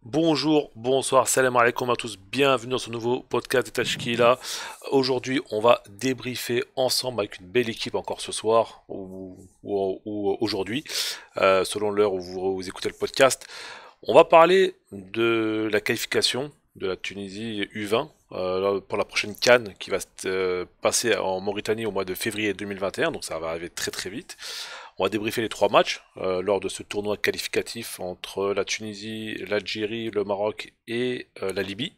Bonjour, bonsoir, salam alaikum à tous, bienvenue dans ce nouveau podcast de Tashkila. Aujourd'hui, on va débriefer ensemble avec une belle équipe encore ce soir ou aujourd'hui, selon l'heure où vous écoutez le podcast. On va parler de la qualification de la Tunisie U20 pour la prochaine CAN qui va se passer en Mauritanie au mois de février 2021, donc ça va arriver très très vite. On va débriefer les trois matchs lors de ce tournoi qualificatif entre la Tunisie, l'Algérie, le Maroc et la Libye.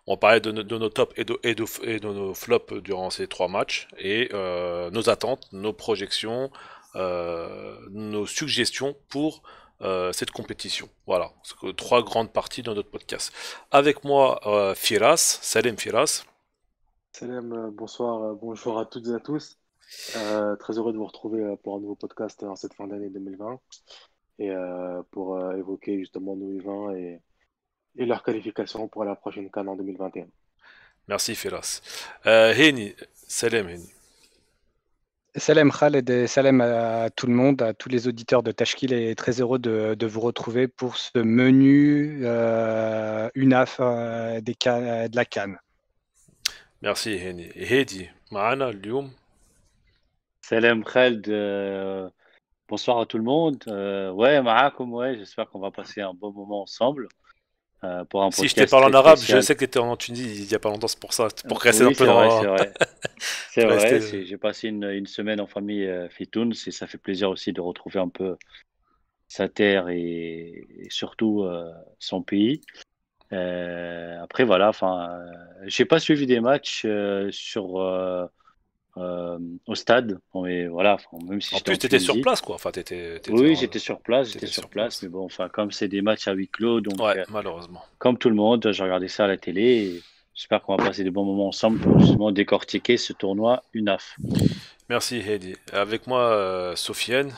On va parler de nos tops et de nos flops durant ces trois matchs et nos attentes, nos projections, nos suggestions pour cette compétition. Voilà, c'est trois grandes parties dans notre podcast. Avec moi, Firas, Salem Firas. Salam, bonsoir, bonjour à toutes et à tous. Très heureux de vous retrouver pour un nouveau podcast en cette fin d'année 2020 et pour évoquer justement nos U20 et leur qualification pour la prochaine CAN en 2021. Merci Firas. Heni, Salem Heni. Salam Khaled et salam à tout le monde, à tous les auditeurs de Tashkil et très heureux de vous retrouver pour ce menu UNAF de la CAN. Merci Heni. Hedi, معنا اليوم. Salam Khaled, bonsoir à tout le monde. Ouais, Maakoum, ouais, j'espère qu'on va passer un bon moment ensemble pour un Si je te podcast parle très en arabe, je spécial. sais que tu étais en Tunisie il y a pas longtemps, c'est pour ça, pour rester un Oui, peu c'est vrai, dans. c'est vrai. C'est pour vrai, rester. j'ai passé une semaine en famille Fitoun, et ça fait plaisir aussi de retrouver un peu sa terre et surtout son pays. Après, voilà, enfin, j'ai pas suivi des matchs au stade, mais voilà, enfin, même si En j'étais plus, en t'étais sur Tunisie. place, quoi. Enfin, Oui, j'étais t'étais sur sur place, place. mais bon, enfin, comme c'est des matchs à huis clos, donc Ouais, malheureusement. comme tout le monde, j'ai regardé ça à la télé et j'espère qu'on va passer des bons moments ensemble pour justement décortiquer ce tournoi UNAF. Merci Hedi. Avec moi, Sofiane.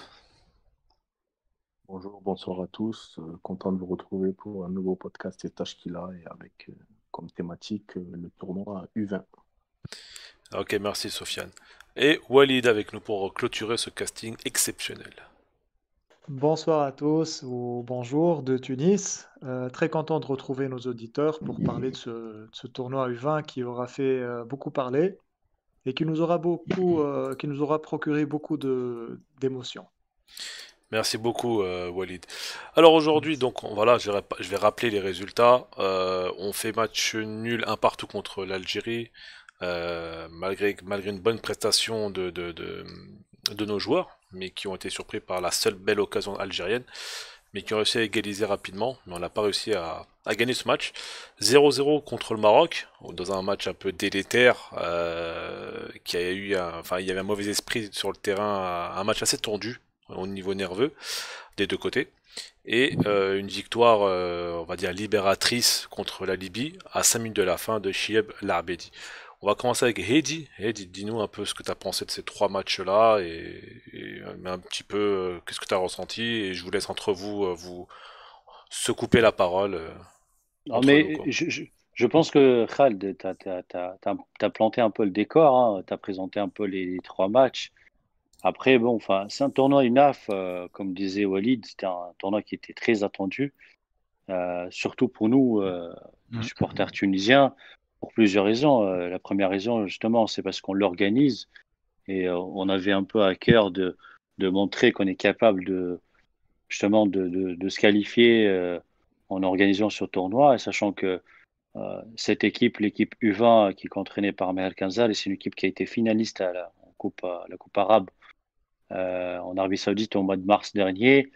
Bonjour, bonsoir à tous. Content de vous retrouver pour un nouveau podcast et Tashkila et avec comme thématique le tournoi U20. Ok, merci Sofiane. Et Walid avec nous pour clôturer ce casting exceptionnel. Bonsoir à tous ou bonjour de Tunis. Très content de retrouver nos auditeurs pour parler de ce tournoi U20 qui aura fait beaucoup parler et qui nous aura procuré beaucoup d'émotions. Merci beaucoup, Walid. Alors aujourd'hui, Merci. donc voilà, je vais rappeler les résultats. On fait match nul un partout contre l'Algérie, malgré une bonne prestation de nos joueurs, mais qui ont été surpris par la seule belle occasion algérienne, mais qui ont réussi à égaliser rapidement, mais on n'a pas réussi à gagner ce match. 0-0 contre le Maroc, dans un match un peu délétère, qui a eu enfin, il y avait un mauvais esprit sur le terrain, un match assez tendu au niveau nerveux des deux côtés. Et une victoire, on va dire, libératrice contre la Libye à 5 minutes de la fin de Chieb Labedi. On va commencer avec Hedi. Hedi, dis-nous un peu ce que tu as pensé de ces trois matchs-là et un petit peu qu'est-ce que tu as ressenti. Et je vous laisse entre vous vous se couper la parole Non, entre nous, mais quoi. je pense que Khaled, t'as planté un peu le décor, hein, t'as présenté un peu les trois matchs. Après, bon, enfin, c'est un tournoi UNAF, comme disait Walid, c'était un tournoi qui était très attendu. Surtout pour nous, Mm. supporters tunisiens, pour plusieurs raisons. La première raison, justement, c'est parce qu'on l'organise et on avait un peu à cœur de montrer qu'on est capable justement, de se qualifier en organisant ce tournoi, et sachant que cette équipe, l'équipe U20 qui est entraînée par Meher Kenzal, c'est une équipe qui a été finaliste à la coupe arabe en Arabie Saoudite au mois de mars dernier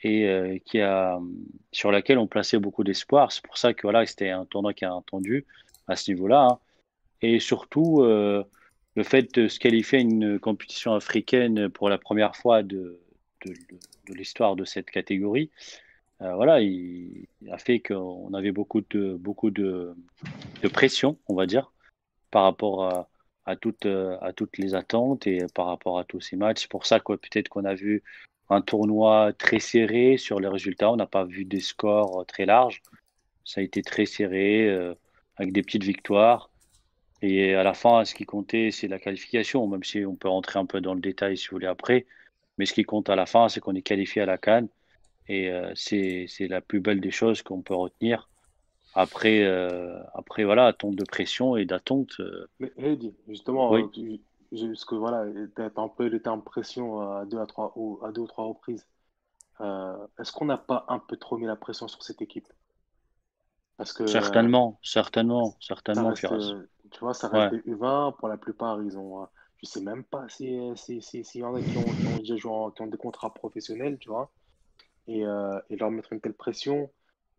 et sur laquelle on plaçait beaucoup d'espoir. C'est pour ça que voilà, c'était un tournoi qui a attendu à ce niveau-là, hein. Et surtout, le fait de se qualifier à une compétition africaine pour la première fois de, de l'histoire de cette catégorie, voilà, il a fait qu'on avait beaucoup de pression, on va dire, par rapport à toutes les attentes et par rapport à tous ces matchs. C'est pour ça que peut-être qu'on a vu un tournoi très serré sur les résultats. On n'a pas vu des scores très larges. Ça a été très serré, avec des petites victoires. Et à la fin, ce qui comptait, c'est la qualification, même si on peut rentrer un peu dans le détail si vous voulez après. Mais ce qui compte à la fin, c'est qu'on est qualifié à la CAN. Et c'est la plus belle des choses qu'on peut retenir. Après voilà, attente de pression et d'attente. Mais Heidi, justement, Oui, parce que voilà, t'as un peu les termes pression à deux ou trois reprises. Est-ce qu'on n'a pas un peu trop mis la pression sur cette équipe? Parce que certainement, certainement, ça certainement, reste, Firas. tu vois, ça reste Ouais. des U20. Pour la plupart, ils ont, je sais même pas s'il y en a qui ont déjà joué, qui ont des contrats professionnels, tu vois, et leur mettre une telle pression,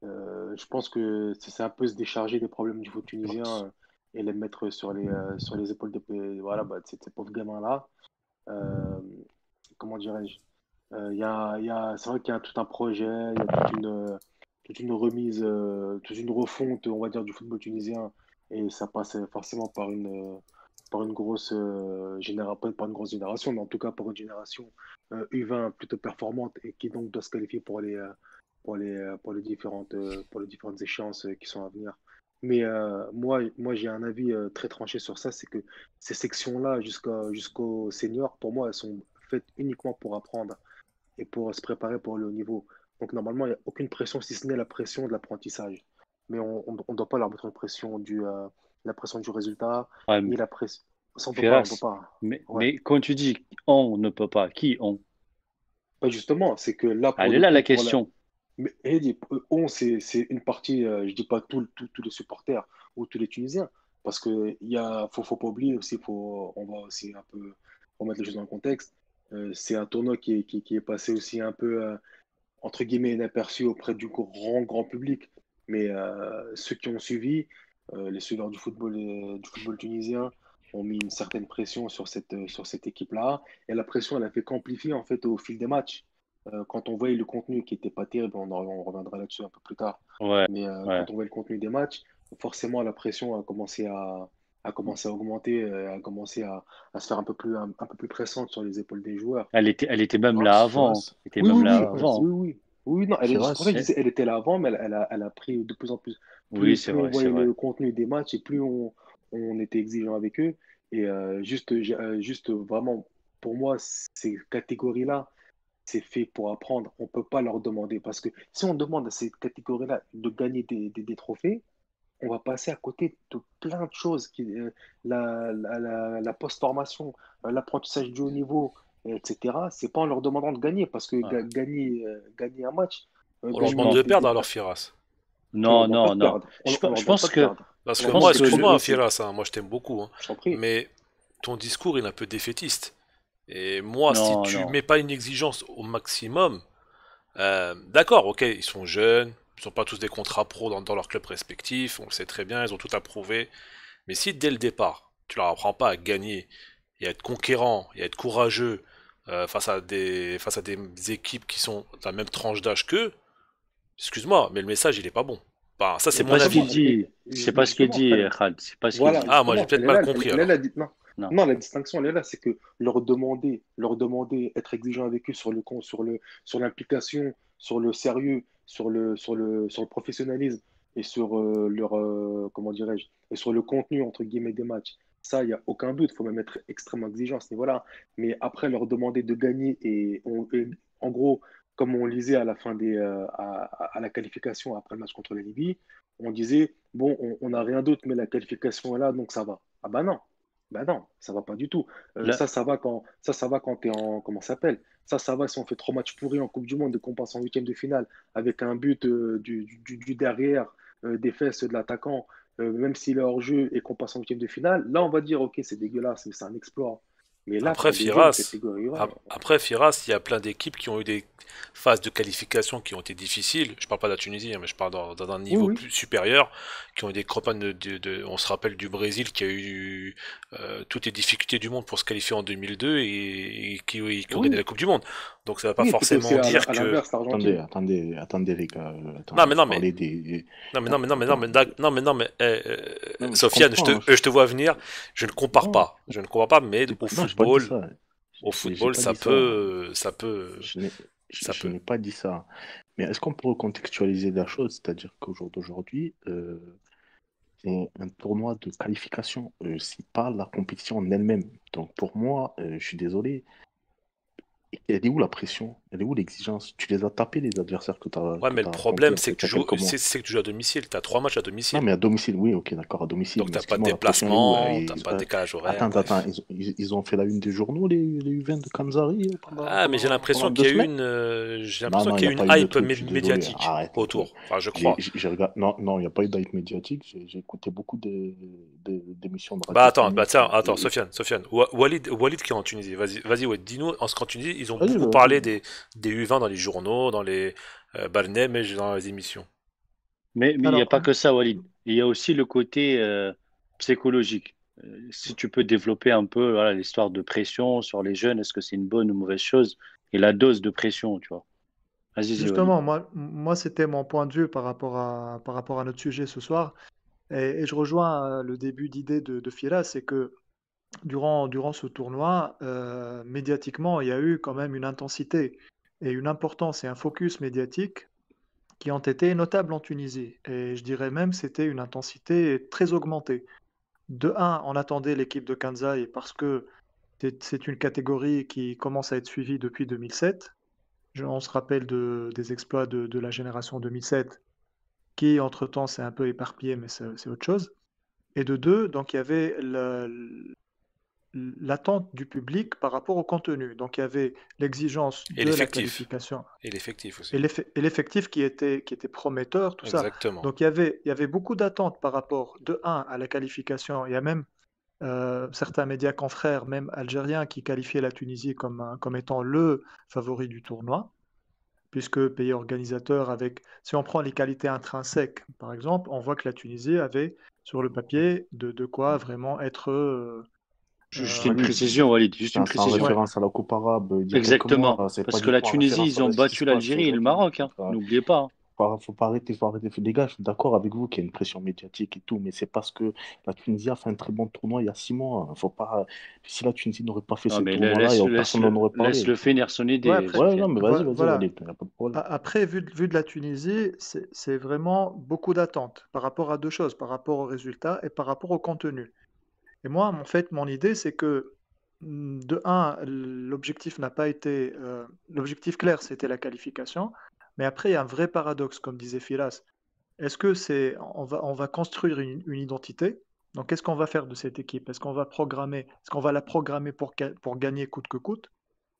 je pense que c'est un peu se décharger des problèmes du foot tunisien et les mettre sur les épaules voilà, bah, de ces pauvres gamins-là. Euh, Comment dirais-je? C'est vrai qu'il y a tout un projet, il y a toute une remise, toute une refonte, on va dire, du football tunisien, et ça passe forcément par une grosse pas par une grosse génération, mais en tout cas par une génération U20 plutôt performante et qui donc doit se qualifier pour les différentes échéances qui sont à venir. Mais moi j'ai un avis très tranché sur ça, c'est que ces sections-là jusqu'au senior, pour moi, elles sont faites uniquement pour apprendre et pour se préparer pour le haut niveau. Donc normalement, il n'y a aucune pression si ce n'est la pression de l'apprentissage. Mais on ne doit pas leur mettre une pression la pression du résultat, Ouais, ni la pression. Ça, on peut Firas. pas. Ouais. Mais quand tu dis on ne peut pas, qui on? Pas justement, c'est que là, pour Elle est le là coup, la question. Mais Eddie, c'est une partie, je dis pas tous les supporters ou tous les Tunisiens, parce que faut pas oublier aussi, on va aussi un peu remettre les choses dans le contexte. C'est un tournoi qui est passé aussi un peu, entre guillemets, inaperçu auprès du grand public. Mais ceux qui ont suivi, les suiveurs du football tunisien, ont mis une certaine pression sur cette équipe-là. Et la pression, elle a fait qu'amplifier en fait au fil des matchs. Quand on voyait le contenu qui n'était pas terrible, on reviendra là-dessus un peu plus tard. Ouais, Mais ouais. quand on voyait le contenu des matchs, forcément la pression a commencé à augmenter, a commencé à se faire un peu plus pressante sur les épaules des joueurs. Elle était même là Firas, avant. Firas, Elle était Oui, même oui, là oui, Firas, avant. oui, oui. Oui, non, c'est pour ça que je Firas. disais, elle était là avant, mais elle a pris de plus en plus. Oui, c'est Plus on vrai, c'est voyait vrai. le contenu des matchs et plus on était exigeant avec eux. Et juste vraiment, pour moi, ces catégories-là, c'est fait pour apprendre. On ne peut pas leur demander. Parce que si on demande à ces catégories-là de gagner des trophées, on va passer à côté de plein de choses, la post-formation, l'apprentissage du haut niveau, etc. C'est pas en leur demandant de gagner, parce que Ouais. gagner un match, On leur Je demande pense. de perdre alors, Firas. on leur Non, demande pas non, de non. perdre. On leur Je demande pense pas de que perdre. Parce On que leur moi, demande que de excuse-moi, hein, progresser. Firas, hein, moi je t'aime beaucoup, hein, Je t'en prie. mais ton discours il est un peu défaitiste. Et moi, si non, tu non. mets pas une exigence au maximum, d'accord, ok, ils sont jeunes, ils sont pas tous des contrats pro dans leurs clubs respectifs, on le sait très bien, ils ont tout à prouver. Mais si dès le départ, tu leur apprends pas à gagner, et à être conquérant, et à être courageux face à des équipes qui sont de la même tranche d'âge qu'eux, excuse-moi, mais le message il est pas bon. Enfin, ça c'est C'est mon pas ce avis. qu'il dit. C'est pas ce qu'il Justement, dit, Khaled. Khaled. C'est pas ce qu'il Voilà, dit. Ah, moi j'ai justement, peut-être elle est mal là, compris elle est alors. là, Non. non, la distinction, elle est là, c'est que leur demander, être exigeant avec eux sur l'implication, sur le sérieux, sur le professionnalisme et sur comment dirais-je, et sur le contenu, entre guillemets, des matchs. Ça, il n'y a aucun doute, il faut même être extrêmement exigeant à ce niveau-là. Mais après, leur demander de gagner et en gros, comme on lisait à la fin à la qualification après le match contre la Libye, on disait, bon, on n'a rien d'autre, mais la qualification est là, donc ça va. Ah bah non, ça va pas du tout. Là, Ça va quand t'es en, comment ça s'appelle? Ça va si on fait trois matchs pourris en Coupe du Monde et qu'on passe en huitième de finale avec un but du derrière, des fesses de l'attaquant, même s'il est hors jeu et qu'on passe en huitième de finale, là on va dire, ok, c'est dégueulasse, mais c'est un exploit. Mais là, Après pour des jeunes Firas, catégorie, ouais. après Firas, il y a plein d'équipes qui ont eu des phases de qualification qui ont été difficiles. Je parle pas de la Tunisie, hein, mais je parle dans un Oui, niveau oui. plus supérieur, qui ont eu des campagnes on se rappelle du Brésil qui a eu toutes les difficultés du monde pour se qualifier en 2002 et qui ont gagné Oui, la Coupe du Monde. Donc ça va pas oui, et peut-être aussi forcément dire à que l'inverse, Attendez, l'Argentine. attendez, les gars. non Attendez, mais vous non mais parlez des. non mais non Non, mais non mais non attends. mais non mais non mais Non, mais je Sofiane, comprends, hein. je te vois venir. Je ne compare Non, pas. Je ne compare pas, mais non, j'ai pas dit ça. au J'ai football, pas dit ça. ça Je peut. n'ai pas dit ça. Mais est-ce qu'on peut recontextualiser la chose? C'est-à-dire qu'au jour d'aujourd'hui, c'est un tournoi de qualification. C'est pas la compétition en elle-même. Donc pour moi, je suis désolé, Elle est où la pression? Elle est où l'exigence? Tu les as tapés, les adversaires Ouais, que mais le t'as affrontés problème, il y a quelques mois. c'est que tu joues à domicile. T'as 3 matchs à Non, domicile. mais à domicile, oui, ok, d'accord, à domicile. Donc Mais t'as pas de excuse-moi, la pression, elle est où? déplacement, t'as pas de décalage horaire, Attends, bref. ils ont fait la une des journaux, les U20 de Kanzari, Ah, mais j'ai pendant l'impression deux qu'il y a eu semaines? j'ai Non, l'impression non, il n'y qu'il y a a eu une pas eu de hype truc, je suis désolé. médiatique Arrête un peu. autour. Enfin, je crois. Non, non, il n'y a pas eu d'hype médiatique. J'ai écouté beaucoup d'émissions de Bah radio attends, bah télé. tiens, attends, Sofiane, Walid qui est en Tunisie. Vas-y, ouais, dis-nous en ce qu'en Tunisie, ils ont Vas-y, beaucoup vas-y. parlé des U20 dans les journaux, dans les barnamej, dans les émissions. Mais il n'y a Alors, pas que ça, Walid. Il y a aussi le côté psychologique. Si tu peux développer un peu voilà, l'histoire de pression sur les jeunes, est-ce que c'est une bonne ou mauvaise chose? Et la dose de pression, tu vois. Vas-y, Walid. justement, moi c'était mon point de vue par rapport à notre sujet ce soir. Et je rejoins le début d'idée de Firas, c'est que durant ce tournoi, médiatiquement, il y a eu quand même une intensité et une importance et un focus médiatique qui ont été notables en Tunisie. Et je dirais même c'était une intensité très augmentée. De un, on attendait l'équipe de Kansai parce que c'est une catégorie qui commence à être suivie depuis 2007. On se rappelle des exploits de la génération 2007 qui, entre-temps, s'est un peu éparpillé, mais c'est autre chose. Et de deux, donc il y avait l'attente du public par rapport au contenu. Donc il y avait l'exigence Et de la l'effectif. qualification Et l'effectif aussi. et l'effectif qui était prometteur, tout ça. Exactement. Donc il y avait beaucoup d'attentes par rapport, de un, à la qualification. Il y a même certains médias confrères, même algériens, qui qualifiaient la Tunisie comme étant le favori du tournoi, puisque pays organisateur avec, si on prend les qualités intrinsèques, par exemple, on voit que la Tunisie avait sur le papier de quoi vraiment être Juste une euh, Walid, précision, Walid. Juste une c'est en précision. ouais, référence à la Coupe arabe il y a quelques mois. Exactement. C'est pas Parce que du la tout en Tunisie, référence ils ont à ce qui battu se passe l'Algérie et le aujourd'hui. Maroc, hein. N'oubliez pas, hein. Faut pas arrêter, faut arrêter. Les gars, je suis d'accord avec vous qu'il y a une pression médiatique et tout, mais c'est parce que la Tunisie a fait un très bon tournoi il y a 6 mois. Faut pas, si la Tunisie n'aurait pas fait Non, ce mais tournoi-là, personne n'en aurait laisse parlé. le finir son ouais, idée, après, Ouais, non, Sofiane. mais vas-y, voilà. Walid, il n'y a pas de problème. Après, vu de la Tunisie, c'est vraiment beaucoup d'attentes par rapport à deux choses, par rapport aux résultats et par rapport au contenu. Et moi, en fait, mon idée, c'est que, de un, l'objectif n'a pas été, l'objectif clair, c'était la qualification. Mais après, il y a un vrai paradoxe, comme disait Firas. Est-ce que on va construire une identité? Donc, qu'est-ce qu'on va faire de cette équipe? Est-ce qu'on va la programmer pour gagner coûte que coûte?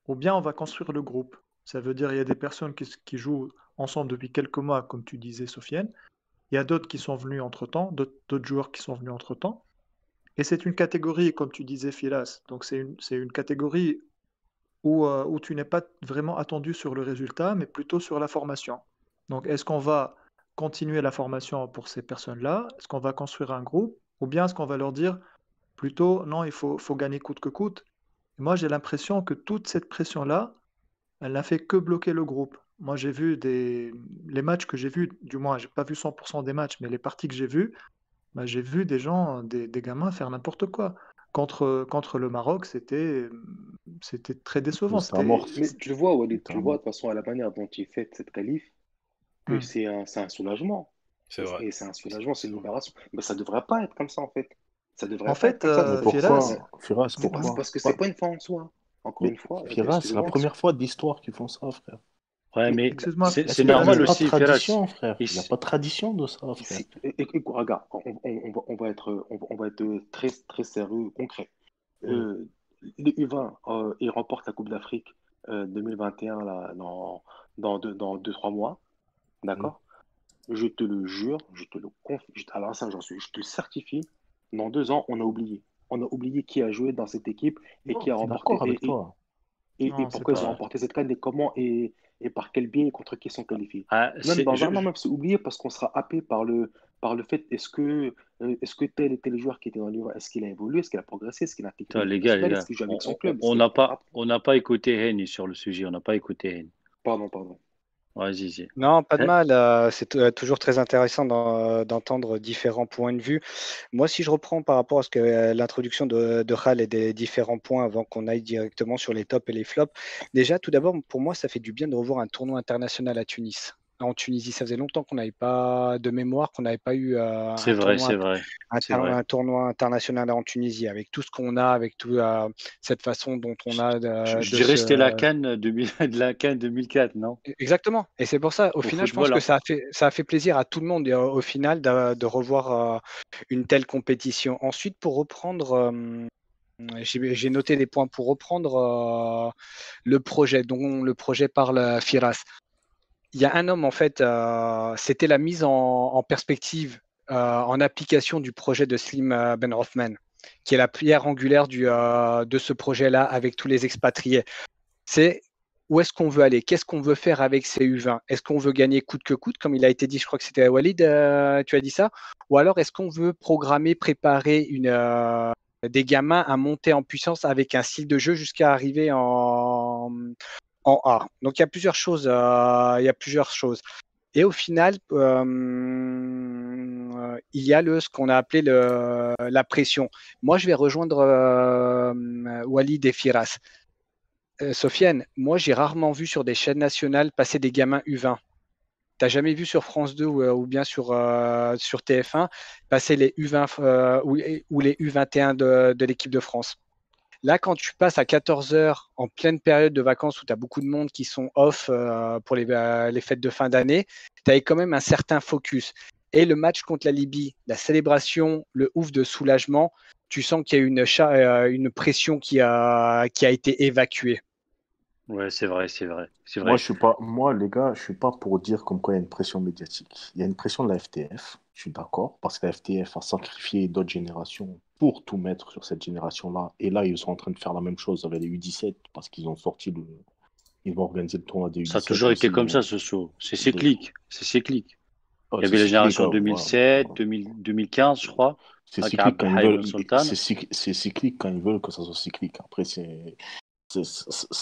Ou bien on va construire le groupe? Ça veut dire il y a des personnes qui jouent ensemble depuis quelques mois, comme tu disais, Sofiane. Il y a d'autres qui sont venus entre-temps, d'autres joueurs qui sont venus entre-temps. Et c'est une catégorie, comme tu disais, Filas. Donc c'est une catégorie où tu n'es pas vraiment attendu sur le résultat, mais plutôt sur la formation. Donc est-ce qu'on va continuer la formation pour ces personnes-là? Est-ce qu'on va construire un groupe? Ou bien est-ce qu'on va leur dire plutôt non, faut gagner coûte que coûte? Et moi, j'ai l'impression que toute cette pression-là, elle n'a fait que bloquer le groupe. Moi, j'ai vu les matchs que j'ai vus, du moins, j'ai pas vu 100% des matchs, mais les parties que j'ai vues, bah, j'ai vu des gens, des gamins faire n'importe quoi. Contre le Maroc, c'était très décevant. C'était amorce. Mais tu le vois, Walid, C'était tu le vois de amorce. toute façon à la manière dont il fait cette qualif, que Hmm. c'est un soulagement. C'est vrai. Et c'est un soulagement, c'est une libération. Mais ça devrait pas être comme ça, en fait. Ça devrait En pas être fait, comme ça. Mais Firas, pourquoi, Firas, pourquoi? Parce que c'est pas une fin en soi. Encore Mais une fois, Firas, c'est la excusez-moi. première fois de l'histoire qu'ils font ça, frère. Ouais, Mais mais excuse-moi, Est-ce c'est qu'il n'y Firas, normal a pas de aussi, Ferras. tradition, frère? Il n'y a pas de tradition de ça, frère. regarde, on va être très, très sérieux, concret. Oui. Euh, les U20, ils remportent la Coupe d'Afrique 2021 là, dans 2-3 mois. Mm. D'accord? Je te le jure, je te le confie. Alors ça, je te le certifie. Dans 2 ans, on a oublié. On a oublié qui a joué dans cette équipe et Non, qui a je suis remporté d'accord avec toi. et non, c'est pourquoi pas ils ont vrai. Ouais. remporté cette canne et comment et par quel biais et contre qui ils sont qualifiés. Ah, Même dans un an, je- même c'est oublié parce qu'on sera happé par le fait est-ce que tel et tel joueur qui était dans l'UVA, est-ce qu'il a évolué, est-ce qu'il a progressé, est-ce qu'il a intégré Attends, l'équipe les nationale, est-ce gars, qu'il joue avec son club, est-ce on qu'il n'a a... pas, on n'a pas écouté Henny sur le sujet. On n'a pas écouté Henny. Pardon. Vas-y, Zé. Non, pas de Hein. mal. C'est toujours très intéressant d'entendre différents points de vue. Moi, si je reprends par rapport à ce que l'introduction de Khal et des différents points avant qu'on aille directement sur les tops et les flops, déjà, tout d'abord, pour moi, ça fait du bien de revoir un tournoi international à Tunis. en Tunisie. Ça faisait longtemps qu'on n'avait pas de mémoire, qu'on n'avait pas eu C'est vrai, c'est vrai, c'est vrai. un tournoi international en Tunisie, avec tout ce qu'on a, avec toute cette façon dont on a Je de dirais que se... c'était la CAN 2000, de la CAN 2004, non? Exactement. Et c'est pour ça, au Au final, je pense football, que hein. ça a fait plaisir à tout le monde, et, au final, de revoir une telle compétition. Ensuite, pour reprendre, j'ai noté des points pour reprendre le projet, dont le projet parle Firas. Il y a un homme, en fait, c'était la mise en perspective, en application du projet de Slim Ben Othman, qui est la pierre angulaire de ce projet-là avec tous les expatriés. C'est où est-ce qu'on veut aller? Qu'est-ce qu'on veut faire avec ces U20? Est-ce qu'on veut gagner coûte que coûte, comme il a été dit, je crois que c'était à Walid, tu as dit ça? Ou alors est-ce qu'on veut programmer, préparer des gamins à monter en puissance avec un style de jeu jusqu'à arriver en A? Donc il y a plusieurs choses. Il y a plusieurs choses. Et au final, il y a ce qu'on a appelé la pression. Moi, je vais rejoindre Walid et Firas. Sofiane, moi j'ai rarement vu sur des chaînes nationales passer des gamins U20. T'as jamais vu sur France 2 ou bien sur TF1 passer les U20 ou les U21 de l'équipe de France. Là, quand tu passes à 14 heures en pleine période de vacances où tu as beaucoup de monde qui sont off pour les fêtes de fin d'année, tu as quand même un certain focus. Et le match contre la Libye, la célébration, le ouf de soulagement, tu sens qu'il y a une pression qui a été évacuée. Ouais, c'est vrai, c'est vrai, c'est Moi, vrai. moi, les gars, je suis pas pour dire comme quoi il y a une pression médiatique. Il y a une pression de la FTF, je suis d'accord, parce que la FTF a sacrifié d'autres générations pour tout mettre sur cette génération-là. Et là, ils sont en train de faire la même chose avec les U17, parce qu'ils ont ils vont organiser le tournoi des Ça a U17 toujours été aussi. comme ça, ce saut. C'est de- cyclique, c'est cyclique. Oh, Il y c'est avait la cyclique, génération hein, voilà. 2007, 2015, je crois, C'est avec cyclique quand ils Abdelhaim veulent. El Sultan. C'est cyclique quand ils veulent que ça soit cyclique. Après, c'est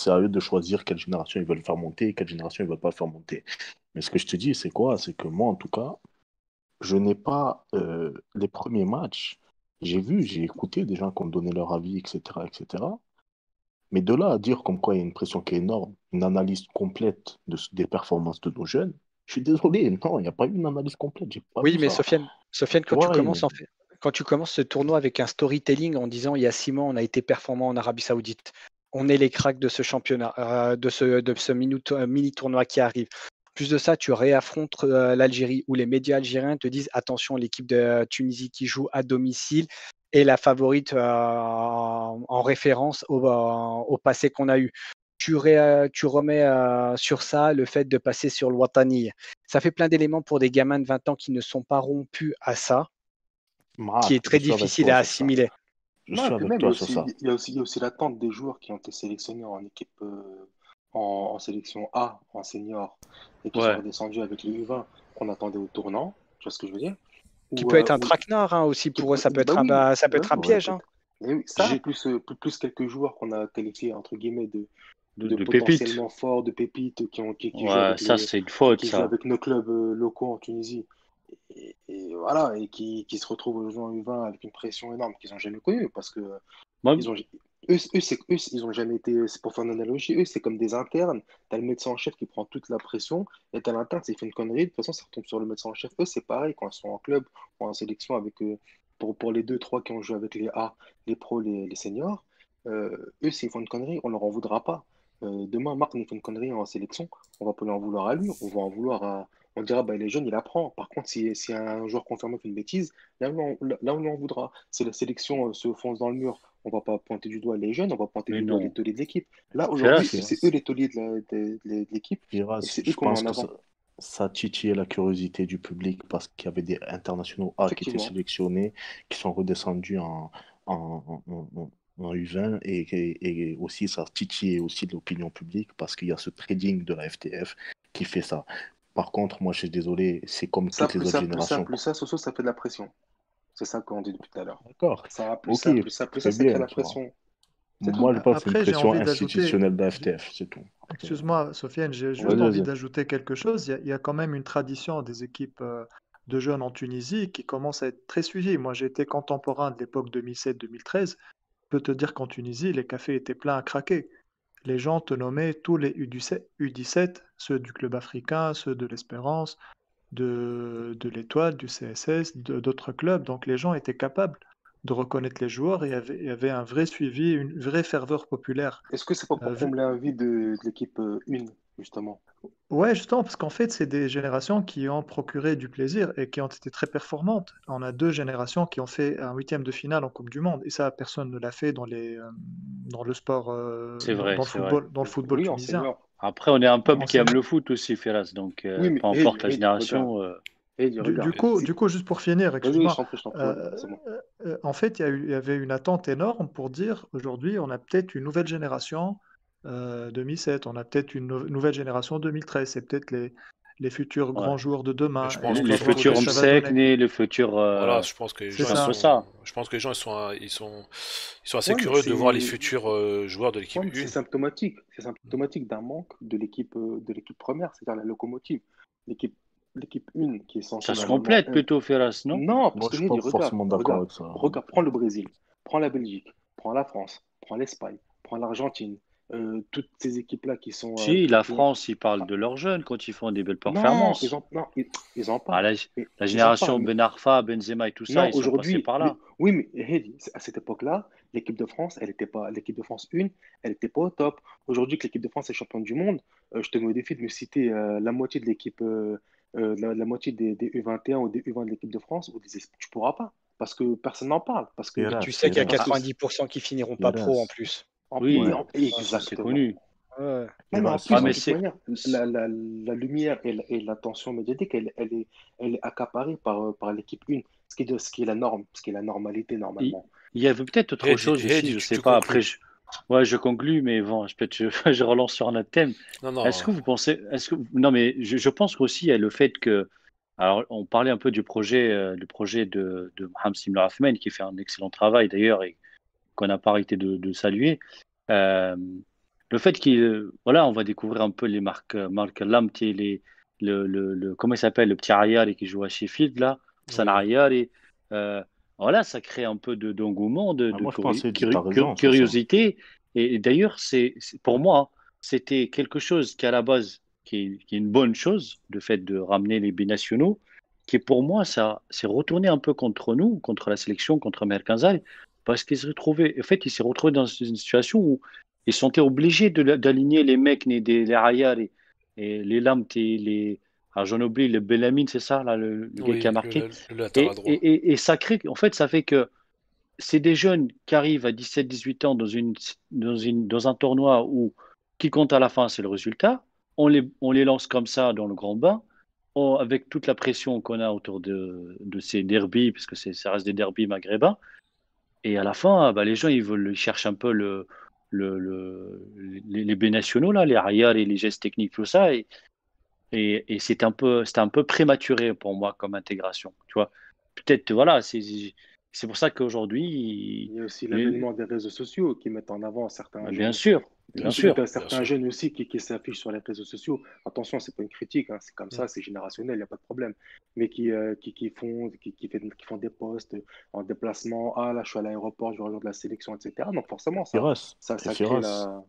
à eux de choisir quelle génération ils veulent faire monter et quelle génération ils veulent pas faire monter. Mais ce que je te dis, c'est quoi? C'est que moi, en tout cas, je n'ai pas les premiers matchs. J'ai écouté des gens qui ont donné leur avis, etc., etc. Mais de là à dire comme quoi il y a une pression qui est énorme, une analyse complète des performances de nos jeunes, je suis désolé, non, il n'y a pas eu une analyse complète, j'ai pas Oui, vu mais ça. Sofiane, Tu vois, quand tu commences ce tournoi avec un storytelling en disant il y a 6 mois, on a été performant en Arabie Saoudite, on est les cracks de ce championnat, de ce mini tournoi qui arrive. Plus de ça, tu réaffrontes l'Algérie, où les médias algériens te disent attention, l'équipe de Tunisie qui joue à domicile est la favorite en référence au passé qu'on a eu. Tu remets sur ça le fait de passer sur le Watani. Ça fait plein d'éléments pour des gamins de 20 ans qui ne sont pas rompus à ça, qui est Je très suis avec difficile toi à sur ça. assimiler. Je Non, et suis puis avec même, toi sur ça. il y a aussi l'attente des joueurs qui ont été sélectionnés en équipe, en sélection A, en senior, et qui sont Ouais. redescendus avec les U20 qu'on attendait au tournant. Tu vois ce que je veux dire? Qui Ou, peut être un ou traquenard aussi pour eux, ça peut bah être oui, ça peut bah être un oui, Ouais. piège. mais oui, ça, J'ai plus quelques joueurs qu'on a qualifiés, entre guillemets, de de pépites. potentiellement forts, de pépites qui jouent Ouais, ça, c'est une faute, qui jouent ça. avec nos clubs locaux en Tunisie. Et voilà, et qui se retrouvent aujourd'hui en U20 avec une pression énorme qu'ils n'ont jamais connue. Parce que Moi, ils ont, ils ont jamais été, c'est pour faire une analogie, eux, c'est comme des internes. T'as le médecin en chef qui prend toute la pression, et t'as l'interne, s'il fait une connerie, de toute façon, ça retombe sur le médecin en chef. Eux, c'est pareil quand ils sont en club ou en sélection avec pour les deux, trois qui ont joué avec les A, les pros, les seniors. Eux, s'ils font une connerie, on leur en voudra pas. Demain, Marc nous fait une connerie en sélection, on va pas lui en vouloir à lui, on va en vouloir à. On dira, bah, il est jeune, il apprend. Par contre, si un joueur confirmé fait une bêtise, là, on lui en voudra. Si la sélection se fonce dans le mur, on va pas pointer du doigt les jeunes, on va pointer mais du doigt les non. tauliers de l'équipe. Là, aujourd'hui, Firas, c'est eux les tauliers de l'équipe et Firas, c'est eux je qu'on met pense en que avant. ça a titillé la curiosité du public parce qu'il y avait des internationaux A qui étaient Effectivement. sélectionnés, qui sont redescendus en U20 et aussi ça a titillé aussi l'opinion publique parce qu'il y a ce trading de la FTF qui fait ça. Par contre, moi je suis désolé, c'est comme Ça, toutes plus les autres ça, plus ça, générations. plus ça, Soso, ça fait de la pression. C'est ça qu'on dit depuis tout à l'heure. D'accord, Ça, plus ok, ça, plus ça, plus ça, très ça crée bien, la tu vois. pression. C'est tout. Moi je pense que c'est une Après, j'ai pression envie d'ajouter, institutionnelle de la FTF, c'est tout. Après, excuse-moi, Sofiane, j'ai juste vas-y, envie vas-y. d'ajouter quelque chose. Il y a quand même une tradition des équipes de jeunes en Tunisie qui commence à être très suivie. Moi, j'ai été contemporain de l'époque 2007-2013. Je peux te dire qu'en Tunisie, les cafés étaient pleins à craquer. Les gens te nommaient tous les U17 ceux du club africain, ceux de l'Espérance, de l'Étoile, du CSS, d'autres clubs. Donc les gens étaient capables de reconnaître les joueurs et il y avait un vrai suivi, une vraie ferveur populaire. Est-ce que c'est pas pour Vu- combler un vide de l'équipe 1, justement? Ouais, justement, parce qu'en fait, c'est des générations qui ont procuré du plaisir et qui ont été très performantes. On a deux générations qui ont fait un huitième de finale en Coupe du Monde, et ça, personne ne l'a fait dans le sport, C'est vrai, c'est vrai. dans le football Oui, en tunisien. senior. Après, on est un peuple En qui aime senior. le foot aussi, Firas. Donc, Oui, mais peu importe la regarde. génération. Regarde. Du coup, juste pour finir, Vas-y, excuse-moi, je t'en prie, vas-y, euh, c'est bon. en fait, il y avait une attente énorme pour dire aujourd'hui, on a peut-être une nouvelle génération 2007, on a peut-être une nouvelle génération 2013, c'est peut-être les futurs Ouais. grands joueurs de Mais demain, je et pense on que Les va voir ce surtout que futurs les ça va gens, donner. Msekni, les futurs. voilà, je pense que les C'est gens C'est un peu ça. ça. je pense que les gens ils sont assez Ouais, mais curieux de voir les c'est futurs joueurs de l'équipe ouais, mais c'est 1. symptomatique. C'est symptomatique d'un manque de l'équipe première, c'est-à-dire la locomotive. L'équipe l'équipe 1 qui est Ça censée se normalement complète plutôt, Firas, non? non, parce Moi, que je suis pas regarde, forcément d'accord regarde, avec ça. regarde, prends le Brésil, prends la Belgique, prends la France, prends l'Espagne, prends l'Argentine, toutes ces équipes-là qui sont Si, la qui ont France, ils parlent de leurs jeunes quand ils font des belles non, performances. non, ils en Ah, parlent, mais la ils en génération parlent, Ben Arfa, Benzema et tout ça, non, ils sont passés aujourd'hui, par là. oui, mais Hedi, à cette époque-là, l'équipe de France, elle était pas, l'équipe de France 1, elle n'était pas au top. Aujourd'hui, que l'équipe de France est championne du monde, je te mets au défi de me citer la moitié de l'équipe, la moitié des U21 ou des U20 de l'équipe de France, ou tu pourras pas, parce que personne n'en parle, Et tu Firas, sais qu'il y a parce que, Firas, 90% qui finiront pas pro en Firas. plus. mais Oui, Ouais, ça c'est exactement. connu. Ouais. Non, mais en Firas, Ah, plus, de mais toute Firas. manière, la lumière et l'attention médiatique, elle est accaparée par l'équipe 1, ce qui est la norme, ce qui est la normalité il, normalement. il y avait peut-être autre chose aussi, je sais Tu pas. Après, conclus. ouais, je conclus, mais bon, peut-être je relance sur un autre thème. Non, Est-ce non, que vous pensez, non, mais je pense qu'aussi il y a le fait que, alors, on parlait un peu du projet de Mohamed Simla Ahmed, qui fait un excellent travail d'ailleurs et qu'on n'a pas arrêté de saluer. Euh, le fait qu'il, voilà, on va découvrir un peu les marques Lamti, comment il s'appelle, le petit Ayar qui joue à Sheffield là, San oui. Ayar, et voilà, ça crée un peu d'engouement, Ah, moi, je pensais, tu as raison sur ça. curiosité. Et d'ailleurs, pour moi, c'était quelque chose qui à la base, qui est une bonne chose, le fait de ramener les binationaux, qui pour moi, ça s'est retourné un peu contre nous, contre la sélection, contre Mercanzal, parce qu'il se retrouvait, en fait, il s'est retrouvé dans une situation où ils sont obligés d'aligner les mecs, les Rayar et les Lamt et les. Alors j'en oublie, le Bellamine, c'est ça, là, le gars qui a Oui, marqué. le latéral droit. Et ça crée, en fait, ça fait que c'est des jeunes qui arrivent à 17-18 ans dans un tournoi où qui compte à la fin, c'est le résultat. On les lance comme ça dans le grand bain, avec toute la pression qu'on a autour de ces derbies, parce que ça reste des derbies maghrébins. Et à la fin, bah, les gens, ils cherchent un peu les binationaux, là, les arrières et les gestes techniques, tout ça. Et c'était un peu prématuré pour moi comme intégration. Tu vois, peut-être, voilà, c'est pour ça qu'aujourd'hui, Il y a aussi les- l'avènement des réseaux sociaux qui mettent en avant certains bien jeunes. sûr, bien sûr. Tu as Bien certains sûr. jeunes aussi qui s'affichent sur les réseaux sociaux. Attention, c'est pas une critique, hein, c'est comme Mm. ça, c'est générationnel, il n'y a pas de problème. Mais qui font des posts en déplacement. Ah là, je suis à l'aéroport, je rejoins de la sélection, etc. Donc forcément, Firas, et ça crée Firas. la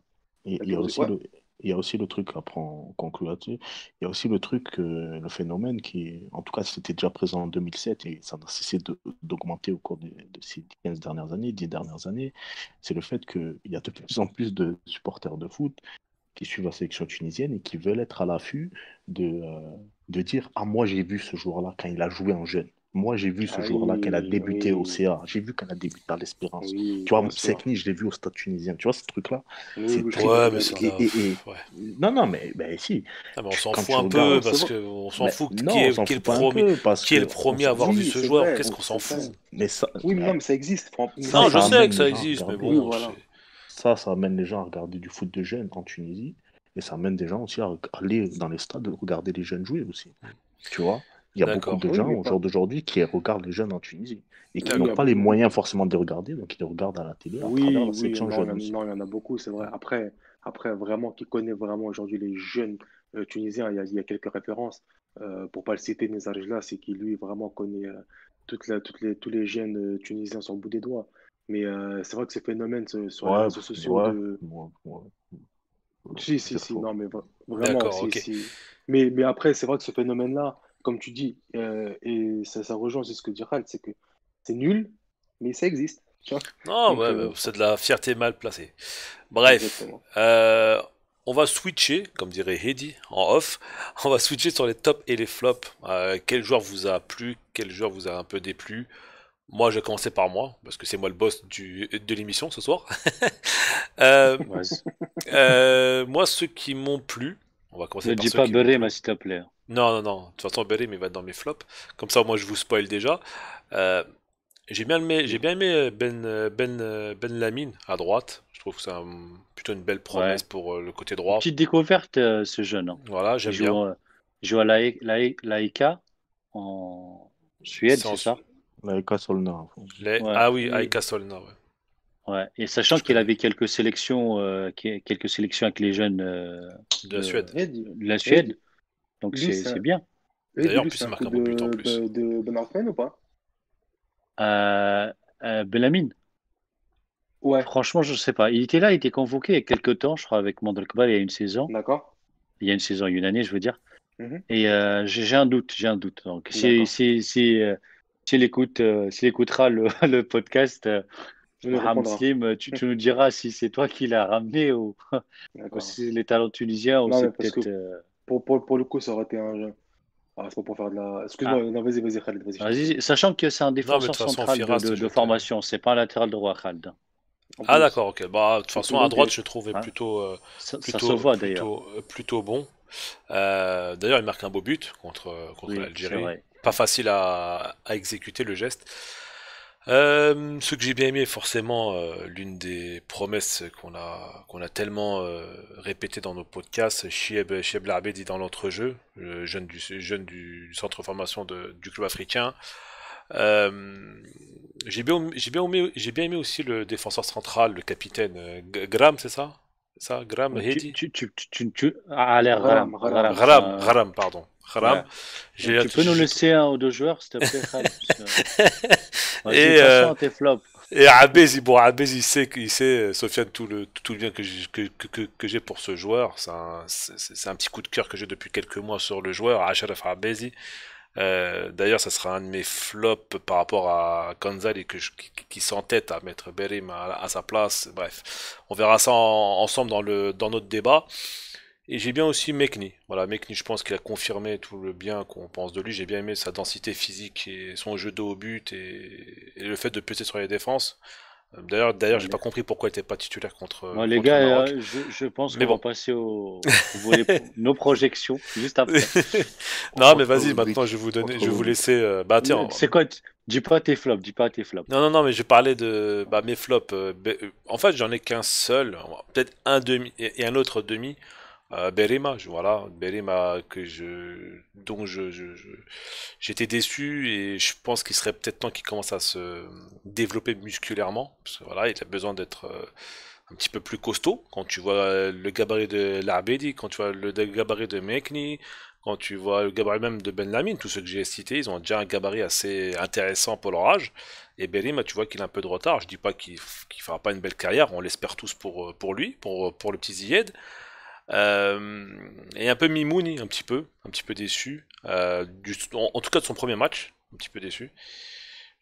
Il y a curiosité. aussi Ouais. il y a aussi le truc, après on conclut là-dessus, il y a aussi le truc, le phénomène qui, en tout cas, c'était déjà présent en 2007 et ça n'a cessé d'augmenter au cours de ces 15 dernières années, 10 dernières années, c'est le fait qu'il y a de plus en plus de supporters de foot qui suivent la sélection tunisienne et qui veulent être à l'affût de dire, ah, moi j'ai vu ce joueur-là quand il a joué en jeune. Moi, j'ai vu ce Ah joueur-là qu'elle a oui, débuté au oui, CA. J'ai vu qu'elle a débuté à l'Espérance. oui, Tu vois, bien sûr. Sekni, je l'ai vu au Stade tunisien. Tu vois, ce truc-là, Oui, c'est oui, je très. Ouais, mais suis c'est de d'accord. la. Ouais. Non, non, mais ben, si. Ah, mais on s'en Quand fout tu un peu regardes. C'est parce vrai. que on s'en Mais fout non, on s'en fout pas un peu parce qui est le que on premier à s'en avoir vu Oui, ce c'est joueur. vrai, Qu'est-ce qu'on s'en c'est vrai. fout? Mais ça, Oui, mais non, mais mais ça existe. ça, Non, je Mais ça sais amène que les ça gens à existe, mais regarder. oui, bon, voilà. Ça amène les gens à regarder du foot de jeunes en Tunisie. Et ça amène des gens aussi à aller dans les stades regarder les jeunes jouer aussi. Tu vois, il y a beaucoup d'accord, de Oui, gens mais au pas. jour d'aujourd'hui qui regardent les jeunes en Tunisie et qui Oui, il n'ont y a pas les beaucoup. moyens forcément de les regarder, donc ils les regardent à la télé à travers Oui, la oui, sélection jeune aussi. non, il y en a beaucoup, c'est vrai. Après, vraiment, qui connaît vraiment aujourd'hui les jeunes tunisiens, il y a quelques références. Pour pas le citer, Nezar Ejla, c'est qui lui vraiment connaît tous les jeunes tunisiens sur le bout des doigts. Mais c'est vrai que ces phénomènes sur les Ouais, réseaux sociaux ouais, de. ouais, ouais. Si, faux. non, mais vraiment, D'accord, ok. Mais après, c'est vrai que ce phénomène-là, comme tu dis, et ça rejoint aussi ce que dit Khaled, c'est que c'est nul, mais ça existe, tu vois. Non, Donc, ouais, bah, c'est de la fierté mal placée. Bref, exactement. on va switcher, comme dirait Heidi en off, on va switcher sur les tops et les flops. Quel joueur vous a plu, quel joueur vous a un peu déplu? Moi, je vais commencer par moi, parce que c'est moi le boss de l'émission ce soir. Euh, Vas-y. moi, ceux qui m'ont plu, on va commencer Ne par dis ceux pas qui m'ont Berema, plu. s'il te plaît. Non, non, non, de toute façon, Berim, il va être dans mes flops. Comme ça, moi, je vous spoil déjà. Euh, j'ai bien aimé Ben Lamine à droite. Je trouve que c'est plutôt une belle Ouais. promesse pour le côté Une droit. petite découverte, ce jeune. Hein. Voilà, Il j'aime bien. joue, il joue à l'AEK en Suède, C'est en c'est ça? Like Solna. Ouais. Ah oui, Et, Aika Solna, ouais. ouais. Et sachant Je qu'il connais. avait quelques sélections avec les jeunes De la de, Suède. Eddie, de la Suède, Eddie, donc lui, c'est bien. D'ailleurs, en lui, plus, c'est il un marque coup un beau but en plus. de Ben Arfa ou pas? Euh, Belhamine, Ouais, franchement, je ne sais pas. Il était là, il était convoqué il y a quelques temps, je crois, avec Mandelkbar il y a une saison. d'accord. Il y a une saison, il y a une année, je veux dire. Mhm. Et j'ai un doute, j'ai un doute. Donc, D'accord. s'il écoutera le podcast, Je lui Mohamed répondra. Slim, tu nous diras si c'est toi qui l'as ramené ou D'accord. si c'est les talents tunisiens ou Non, c'est mais parce que peut-être. pour le coup, ça aurait été un jeu. Ah, c'est pas pour faire de la. Ah, Excuse-moi, non, vas-y, Khaled, vas-y, je t'en prie. vas-y, sachant que c'est un Non, mais de défenseur toute façon, central Firas, c'est de jeté. formation, c'est pas un latéral droit, Khaled. En Ah plus, d'accord, ok. Bah, de toute c'est façon, à seconde droite, je pièce. le trouvais Hein. plutôt, Ça se voit d'ailleurs. plutôt bon. D'ailleurs, il marque un beau but contre Oui, c'est l'Algérie. vrai. Pas facile à exécuter le geste. Ce que j'ai bien aimé, forcément, l'une des promesses qu'on a tellement répété dans nos podcasts, Chieb Labedi dans l'entrejeu, le jeune du centre de formation du club africain. Euh, j'ai bien aimé aussi le défenseur central, le capitaine Gram, c'est ça? C'est ça, Gram Hedi? À l'air Gharam, Gharam, Gharam. Gharam, pardon. ouais. Gharam. J'ai, Tu peux nous j'ai- laisser un ou deux joueurs, s'il te plaît, Khaled, parce vas-y, et, passons à tes flops. Abez, bon, Abez, il sait, Sofiane, tout le bien que j'ai pour ce joueur. C'est un petit coup de cœur que j'ai depuis quelques mois sur le joueur, Achraf Abezi. D'ailleurs, ça sera un de mes flops par rapport à Kanzali qui s'entête à mettre Berim à sa place. Bref, on verra ça ensemble dans notre débat. Et j'ai bien aussi Mekni. Voilà, Mekni, je pense qu'il a confirmé tout le bien qu'on pense de lui. J'ai bien aimé sa densité physique et son jeu de haut but et le fait de peser sur les défenses. D'ailleurs, Bon, j'ai pas compris pourquoi il était pas titulaire contre, bon, les contre gars, le Maroc. je pense Mais qu'on va bon. passer au volet nos projections juste après. Non, mais Autre vas-y, maintenant rubrique. je vais Autre vous rubrique. laisser. Bah tiens, C'est quoi? Dis pas tes flops, dis pas tes flops. non, non, non, mais je parlais de mes flops. En fait, j'en ai qu'un seul, peut-être un demi et un autre demi. Berima, voilà, Berima dont j'étais déçu et je pense qu'il serait peut-être temps qu'il commence à se développer musculairement, parce que voilà, il a besoin d'être un petit peu plus costaud. Quand tu vois le gabarit de l'Abedi, quand tu vois le gabarit de Mekni, quand tu vois le gabarit même de Ben Lamine, tous ceux que j'ai cités, ils ont déjà un gabarit assez intéressant pour leur âge. Et Berima, tu vois qu'il a un peu de retard. Je dis pas qu'il fera pas une belle carrière, on l'espère tous pour lui, pour le petit Ziyed. Et un peu Mimouni, un petit peu déçu. En tout cas de son premier match, un petit peu déçu.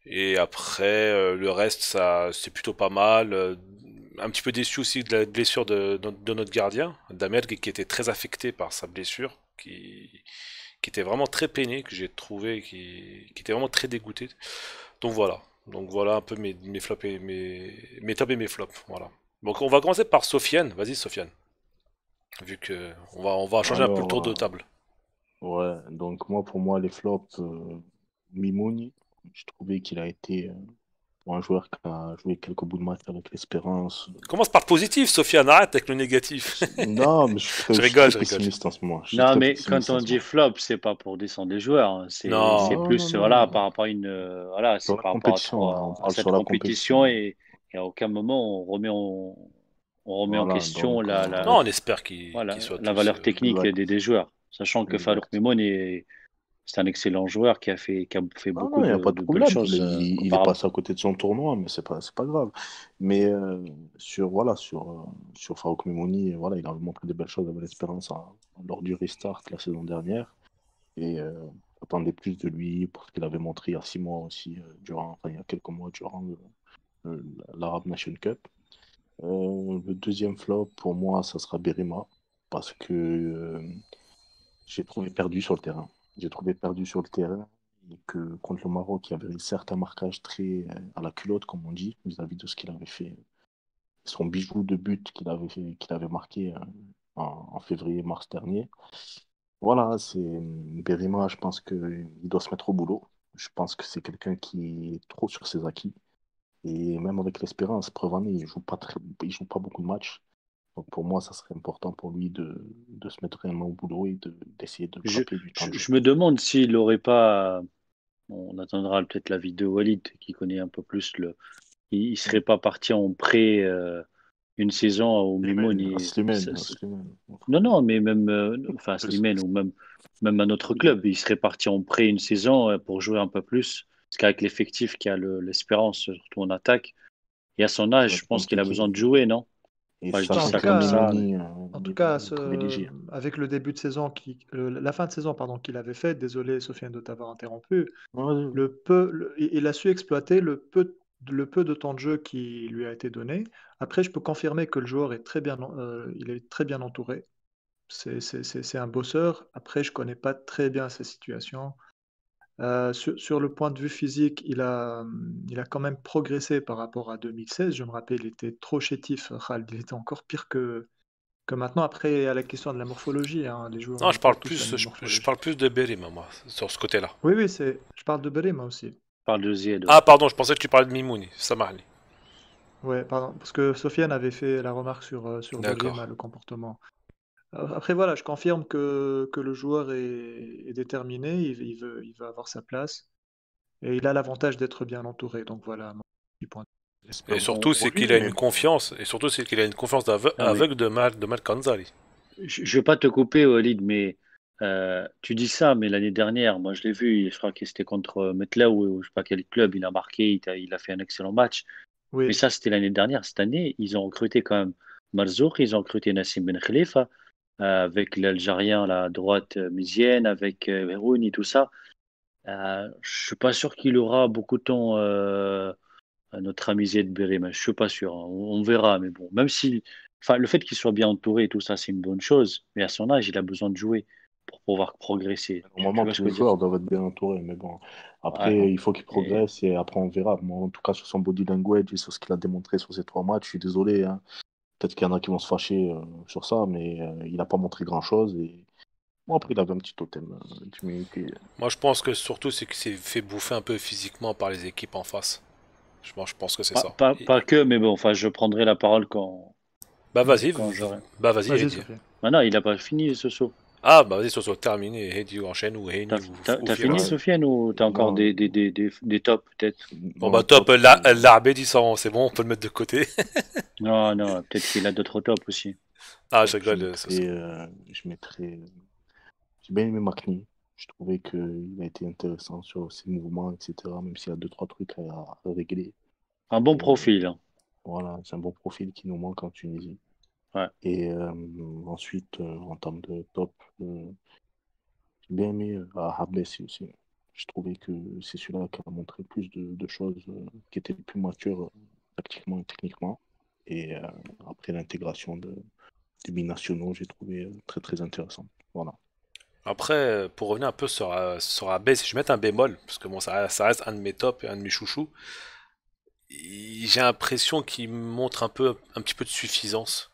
Et après, le reste, ça, c'est plutôt pas mal. Un petit peu déçu aussi de la blessure de notre gardien, Damergue, qui était très affecté par sa blessure, qui était vraiment très peiné, que j'ai trouvé, qui était vraiment très dégoûté. Donc voilà. Donc voilà un peu mes flops et mes tops et mes flops. Voilà. Donc on va commencer par Sofiane. Vas-y, Sofiane. Vu que on va changer un peu le tour de Alors, table. ouais, donc moi, pour moi, les flops, Mimouni, je trouvais qu'il a été, pour un joueur qui a joué quelques bouts de match avec l'Espérance. Commence par le positif, Sofiane, arrête avec le négatif. Non, mais Je je suis très rigole, je rigole. pessimiste en ce moment. Je suis Non, très mais quand pessimiste en on ce dit moment. flop, c'est pas pour descendre les joueurs, hein. C'est Non. Non, non, plus non, voilà non. par rapport à voilà, Sur c'est la par rapport compétition, là, on à parle cette sur la compétition compétition. et à aucun moment on remet en Voilà, question donc, Non, on espère qu'il voilà, soit la tous. valeur technique exact, des joueurs, sachant que Farouk exact. Memon c'est un excellent joueur qui a Non, beaucoup non, il n'y a pas de de belles problème. choses Il est auparavant. passé à côté de son tournoi, mais c'est pas grave. Mais sur Farouk Mimouni, voilà, il a montré des belles choses avec l'Espérance lors du restart la saison dernière. Et j'attendais plus de lui pour ce qu'il avait montré il y a 6 mois aussi, il y a quelques mois durant l'Arab Nation Cup. Le deuxième flop, pour moi, ça sera Berima, parce que j'ai trouvé perdu sur le terrain. J'ai trouvé perdu sur le terrain et que contre le Maroc, il y avait certes un marquage très à la culotte, comme on dit, vis-à-vis de ce qu'il avait fait. Son bijou de but qu'il avait marqué en février-mars dernier. Voilà, c'est Berima, je pense qu'il doit se mettre au boulot. Je pense que c'est quelqu'un qui est trop sur ses acquis. Et même avec l'Espérance, preuve en est, il joue pas beaucoup de matchs. Donc pour moi, ça serait important pour lui de se mettre réellement au boulot et d'essayer de Je, grappler du temps de jeu. je me demande s'il n'aurait pas, on attendra peut-être l'avis de Walid qui connaît un peu plus il serait pas parti en prêt une saison au Mimoun. Slimane. Non, non, mais même, enfin, Plus. Slimane ou même un autre club, il serait parti en prêt une saison pour jouer un peu plus. Parce qu'avec l'effectif qui a l'Espérance, surtout en attaque, et à son Ça va âge, je être pense qu'il a besoin compliqué. de jouer, non? Et Enfin, je dis Bah, sachant ça que comme ça, mais en tout cas, Mimoni est privilégié. avec le début de saison, la fin de saison, pardon, qu'il avait fait, désolé Sofiane de t'avoir interrompu, Ouais, il a su exploiter le peu de temps de jeu qui lui a été donné. Après, je peux confirmer que le joueur est il est très bien entouré. C'est un bosseur. Après, je connais pas très bien sa situation. Sur le point de vue physique, il a quand même progressé par rapport à 2016. Je me rappelle, il était trop chétif, Khalid. Il était encore pire que maintenant. Après, il y a la question de la morphologie, hein. Les joueurs Non, n'ont pas tous la même je morphologie. parle plus de Berima, moi, sur ce côté-là. Oui, oui, je parle de Belé, moi aussi. par le Zied, ouais. Ah, pardon, je pensais que tu parlais de Mimouni, ça m'a allé. Ouais, pardon, parce que Sofiane avait fait la remarque sur D'accord. Berima, le comportement. Après, voilà, je confirme que le joueur est déterminé, il veut avoir sa place, et il a l'avantage d'être bien entouré. Donc voilà, mon petit point. Et j'espère beaucoup surtout, pour c'est lui, qu'il a mais une bon. confiance, et surtout, c'est qu'il a une confiance Non, mais aveugle de Mal Kanzari. je ne veux pas te couper, Walid, mais tu dis ça, mais l'année dernière, moi je l'ai vu, je crois que c'était contre Metla ou je sais pas quel club, il a marqué, il a fait un excellent match. Mais Oui, ça, c'était l'année dernière. Cette année, ils ont recruté quand même Marzouk, ils ont recruté Nassim Ben Khalifa, avec l'Algérien, la droite Mizienne, avec Verouni, tout ça. Je suis pas sûr qu'il aura beaucoup de temps, notre ami Zied Berrim. Je suis pas sûr, hein. On verra, mais bon, même si, enfin, le fait qu'il soit bien entouré et tout ça, c'est une bonne chose. Mais à son âge, il a besoin de jouer pour pouvoir progresser. Tu Normalement, vois ce tous que les je veux dire? joueurs doivent être bien entourés, mais bon. Ouais. Après, il faut qu'il Et, progresse et après, on verra. Moi, en tout cas, sur son body language et sur ce qu'il a démontré sur ces 3 matchs, je suis désolé, hein. Peut-être qu'il y en a qui vont se fâcher sur ça, mais il n'a pas montré grand-chose. Et bon, après, il avait un petit totem d'humilité. Moi, je pense que surtout, c'est qu'il s'est fait bouffer un peu physiquement par les équipes en face. Je pense que c'est ça. pas que, mais bon, enfin, je prendrai la parole Bah, vas-y, quand j'aurai. bah, vas-y, vas-y, Heidi. Sofiane. Ah non, il n'a pas fini ce saut. Ah, bah, vas-y, soit terminé, Heidi enchaîne ou Heini ou T'as fini, Firas. Ouais, Sofiane, ou t'as encore non, des tops, peut-être? Bon, bah, non, top, top. l'arbé dit ça, c'est bon, on peut le mettre de côté. Non, non, peut-être qu'il a d'autres tops aussi. Ah, je Top, rigole, j'ai bien aimé McNee. Je trouvais qu'il a été intéressant sur ses mouvements, etc. Même s'il y a deux, trois trucs à régler. Un bon Et profil, hein. voilà, c'est un bon profil qui nous manque en Tunisie. Ouais. Et ensuite, en termes de top, j'ai bien aimé Habessi aussi. Je trouvais que c'est celui-là qui a montré plus de choses, qui était le plus mature tactiquement et techniquement. Et après l'intégration des binationaux, j'ai trouvé très très intéressant. Voilà. Après, pour revenir un peu sur Abbé, si je mets un bémol, parce que bon, ça reste un de mes tops et un de mes chouchous, j'ai l'impression qu'il montre un petit peu de suffisance.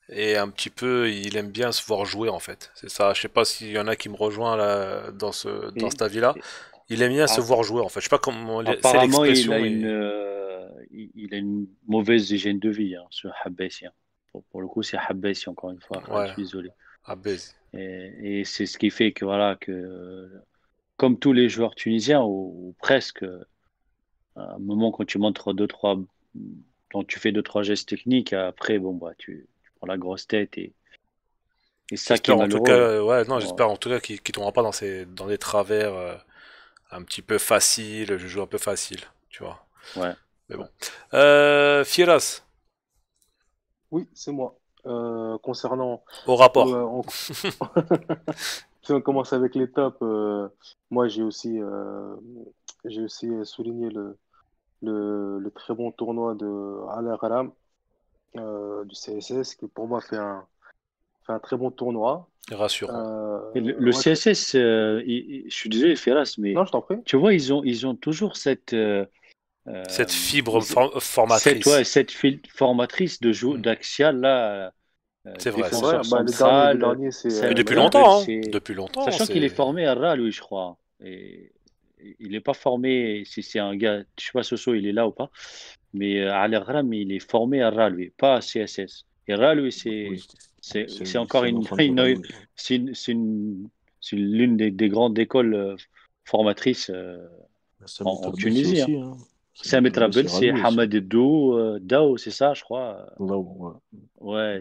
Et un petit peu, il aime bien se voir jouer en fait. C'est ça. Je sais pas s'il y en a qui me rejoint là dans cet Et, avis-là. et Il aime bien se a- voir jouer en fait. Je sais pas comment c'est apparemment, l'expression, mais il a une mauvaise hygiène de vie, hein, ce Habessi, hein. Pour le coup, c'est Habessi, encore une fois. Je ouais, suis désolé. Abbé. Et c'est ce qui fait que, voilà, que comme tous les joueurs tunisiens, ou presque, à un moment quand tu montres deux, trois, quand tu fais deux, trois gestes techniques, après, bon, bah, tu prends la grosse tête Et ça qui est J'espère en tout cas, malheureux. ouais, non, Ouais. j'espère en tout cas qu'il tombera pas dans des travers un petit peu faciles, je joue un peu facile, tu vois. Ouais. Mais Ouais. bon. Firas, Oui, c'est moi. Concernant, au si rapport. si on commence avec les tops, moi j'ai aussi souligné le très bon tournoi de Al Gharam du CSS qui pour moi fait un très bon tournoi. Rassurant. Et le Ouais, CSS, je suis désolé, Ferras, mais non, je t'en prie. tu vois, ils ont toujours Cette euh, fibre ils- formatrice. cette file formatrice Hmm. d'Axial, là, C'est vrai, C'est c'est vrai, défenseur vrai. bah, le central, dernier c'est Et depuis Medabel. longtemps, hein. c'est. Depuis longtemps, Sachant qu'il est c'est. formé à RA, lui, je crois. Et il n'est pas formé, si c'est un gars, je sais pas Soso, il est là ou pas, mais Ali Ghram, il est formé à RA, lui, pas à CSS. Et RA, lui, Oui, c'est encore c'est un enfant du Rallye. c'est une, c'est une- c'est l'une des grandes écoles formatrices Samir en Terbel, c'est Tunisie, hein. aussi. Hein. Samir Samet Terbel, c'est Rabel, c'est Rallye aussi. Hamad Dao, c'est ça, je crois. Là où, Ouais,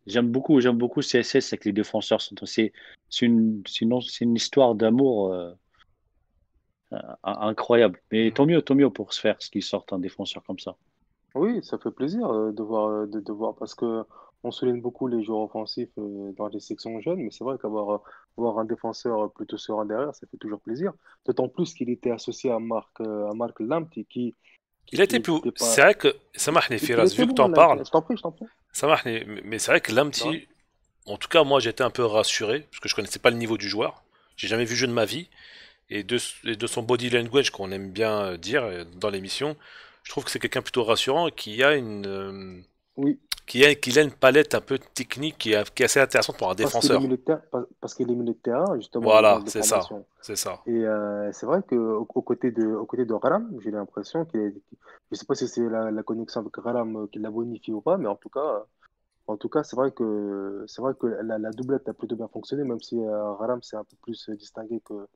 j'aime beaucoup CSS avec les défenseurs. C'est une histoire d'amour incroyable. Mais Hmm. tant mieux pour se faire ce qu'ils sortent un défenseur comme ça. Oui, ça fait plaisir de voir parce que on souligne beaucoup les joueurs offensifs dans les sections jeunes, mais c'est vrai avoir un défenseur plutôt serein derrière, ça fait toujours plaisir. D'autant plus qu'il était associé à Marc Lamptey Il a été qui plus. n'était C'est pas. vrai que. Samahni, Il Firas, était vu que bon, t'en là. parles. Je t'en prie. Samahni, mais c'est vrai que Ouais. l'Amti. En tout cas, moi, j'étais un peu rassuré. Parce que je connaissais pas le niveau du joueur. J'ai jamais vu jeu de ma vie. Et de son body language qu'on aime bien dire dans l'émission, je trouve que c'est quelqu'un plutôt rassurant et qui a Oui, qu'il a une palette un peu technique qui est assez intéressante pour un défenseur. parce qu'il est milieu de terrain, justement, de Voilà, base de c'est ça, formation. c'est ça. Et c'est vrai qu'auau côté de Ralam, j'ai l'impression je sais pas si c'est la connexion avec Ralam qui l'a bonifié ou pas, mais en tout cas, c'est vrai que la doublette a plutôt bien fonctionné, même si Ralam s'est un peu plus distingué que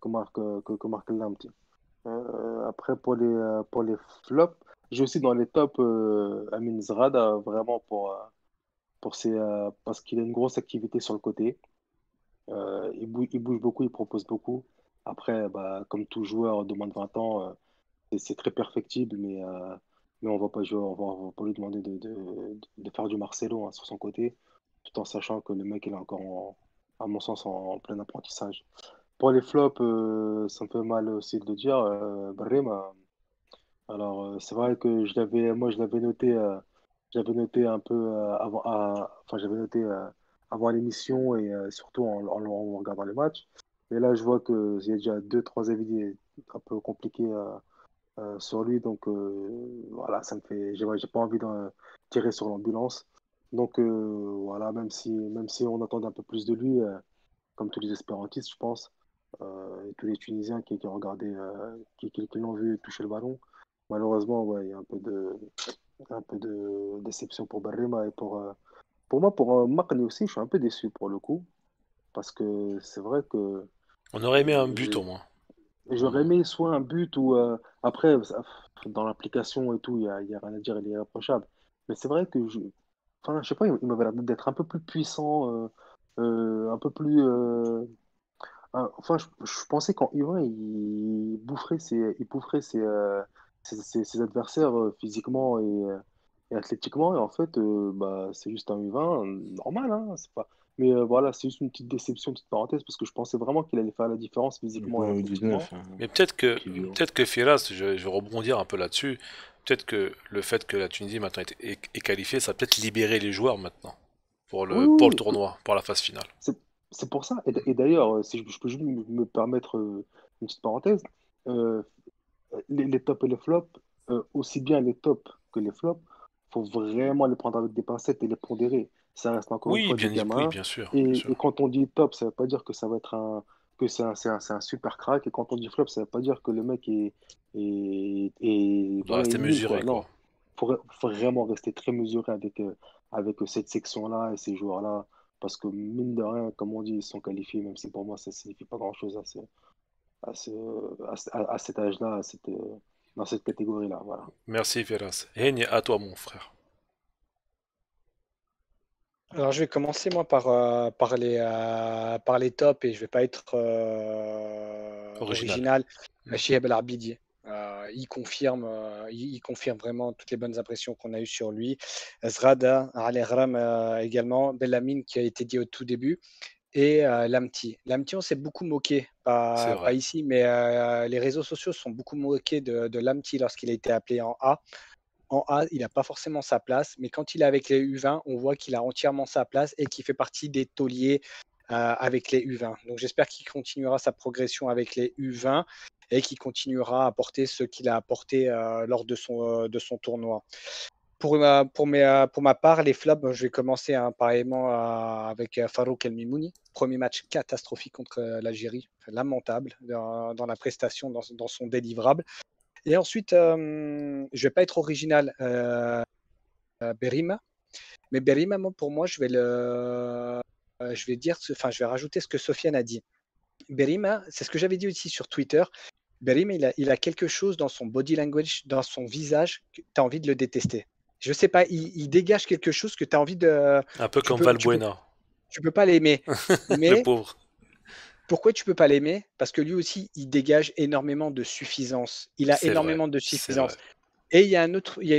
Marc Lamptey. Après, pour les flops, j'ai aussi dans les tops Amin Zrada, vraiment parce qu'il a une grosse activité sur le côté. Il bouge beaucoup, il propose beaucoup. Après, bah, comme tout joueur de moins de 20 ans, c'est très perfectible, mais on va pas jouer, on va pas lui demander de faire du Marcelo hein, sur son côté, tout en sachant que le mec il est encore, à mon sens, en plein apprentissage. Pour les flops, ça me fait mal aussi de le dire. Brahim, alors c'est vrai que je l'avais noté un peu enfin j'avais noté avant l'émission et surtout en regardant les matchs. Mais là, je vois que il y a déjà deux, trois avis un peu compliqués sur lui. Donc voilà, j'ai pas envie de tirer sur l'ambulance. Donc voilà, même si on attendait un peu plus de lui, comme tous les espérantistes, je pense, et tous les Tunisiens qui ont regardé, qui l'ont vu toucher le ballon, malheureusement, ouais, il y a un peu de déception pour Barrema et pour moi, pour Makni aussi, je suis un peu déçu pour le coup, parce que c'est vrai que On aurait aimé un but j'ai- au moins. j'aurais aimé soit un but ou après, dans l'application et tout, il y a rien à dire, il est irréprochable. Mais c'est vrai que enfin, je sais pas, il m'avait l'air d'être un peu plus puissant, un peu plus. Enfin, je pensais qu'en U1, il boufferait ses adversaires physiquement et athlétiquement. Et en fait, bah, c'est juste un U20 normal. Hein, c'est pas... Mais voilà, c'est juste une petite déception, une petite parenthèse, parce que je pensais vraiment qu'il allait faire la différence Il physiquement joue et en athlétiquement. U19, hein, Mais qui vient. peut-être que Firas, je vais rebondir un peu là-dessus. Peut-être que le fait que la Tunisie maintenant est qualifiée, ça va peut-être libérer les joueurs maintenant Oui, pour le oui, oui, tournoi, pour la phase finale. c'est pour ça. Et d'ailleurs, si je peux juste me permettre une petite parenthèse, euh, les tops et les flops, aussi bien les tops que les flops, faut vraiment les prendre avec des pincettes et les pondérer. Ça reste encore une Oui, fois des oui, gamins. bien sûr, bien sûr. Et quand on dit top, ça veut pas dire que ça va être que c'est un super crack. Et quand on dit flop, ça veut pas dire que le mec On doit voilà, il rester est nul, mesuré, quoi. quoi. Non, faut vraiment rester très mesuré avec cette section-là et ces joueurs-là. Parce que mine de rien, comme on dit, ils sont qualifiés, même si pour moi, ça signifie pas grand-chose à cet âge-là, dans cette catégorie-là. Voilà. Merci, Firas. Henni, à toi, mon frère. Alors, je vais commencer moi par les tops et je vais pas être Original. original. Chihab El Abidi, il confirme vraiment toutes les bonnes impressions qu'on a eues sur lui. Zrada, Ali Ghram également, Bellamine qui a été dit au tout début et Lamti. Lamti, on s'est beaucoup moqué, C'est pas vrai. ici, mais les réseaux sociaux se sont beaucoup moqués de Lamti lorsqu'il a été appelé en A. En A, il n'a pas forcément sa place, mais quand il est avec les U20, on voit qu'il a entièrement sa place et qu'il fait partie des tauliers avec les U20. Donc j'espère qu'il continuera sa progression avec les U20 et qu'il continuera à apporter ce qu'il a apporté lors de son tournoi. Pour ma part, les flops, je vais commencer pareillement avec Farouk El Mimouni. Premier match catastrophique contre l'Algérie, lamentable dans la prestation, dans son délivrable. Et ensuite, je ne vais pas être original, Berima. Mais Berima, pour moi, je vais dire, enfin, je vais rajouter ce que Sofiane a dit. Berima, c'est ce que j'avais dit aussi sur Twitter. Berima, il a quelque chose dans son body language, dans son visage, que tu as envie de le détester. Je sais pas, il dégage quelque chose que tu as envie de. Un peu Tu comme peux, tu peux, Valbuena, tu peux pas l'aimer. le Mais pauvre. pourquoi tu peux pas l'aimer? Parce que lui aussi, il dégage énormément de suffisance. Il a C'est vrai. énormément de C'est suffisance. vrai. Et il y a une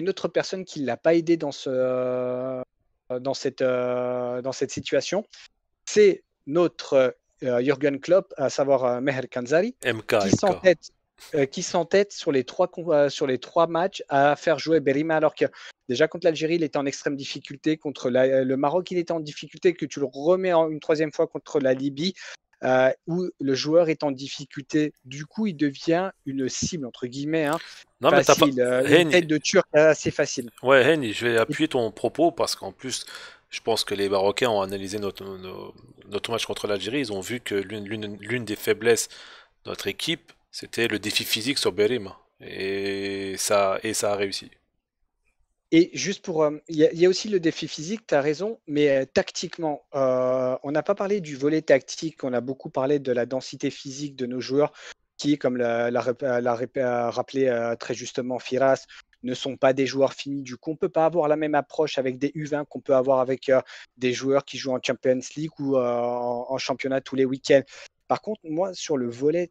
autre personne qui ne l'a pas aidé dans cette situation. C'est notre Jürgen Klopp, à savoir Meher Kanzari, MK, qui MK. s'entête sur sur les trois matchs à faire jouer Berima, alors que déjà contre l'Algérie, il était en extrême difficulté, contre le Maroc, il était en difficulté, que tu le remets une troisième fois contre la Libye, où le joueur est en difficulté. Du coup, il devient une cible, entre guillemets, hein, Non, mais t'as pas. facile, une Hen, tête de Turc assez facile. ouais, Hen, je vais Et, appuyer ton propos parce qu'en plus, je pense que les Marocains ont analysé notre match contre l'Algérie. Ils ont vu que l'une des faiblesses de notre équipe, c'était le défi physique sur Berim. Et ça a réussi. et juste il y a aussi le défi physique, tu as raison, mais tactiquement, on n'a pas parlé du volet tactique, on a beaucoup parlé de la densité physique de nos joueurs qui, comme l'a rappelé très justement Firas, ne sont pas des joueurs finis. Du coup, on ne peut pas avoir la même approche avec des U20 qu'on peut avoir avec des joueurs qui jouent en Champions League ou en championnat tous les week-ends. Par contre, moi, sur le volet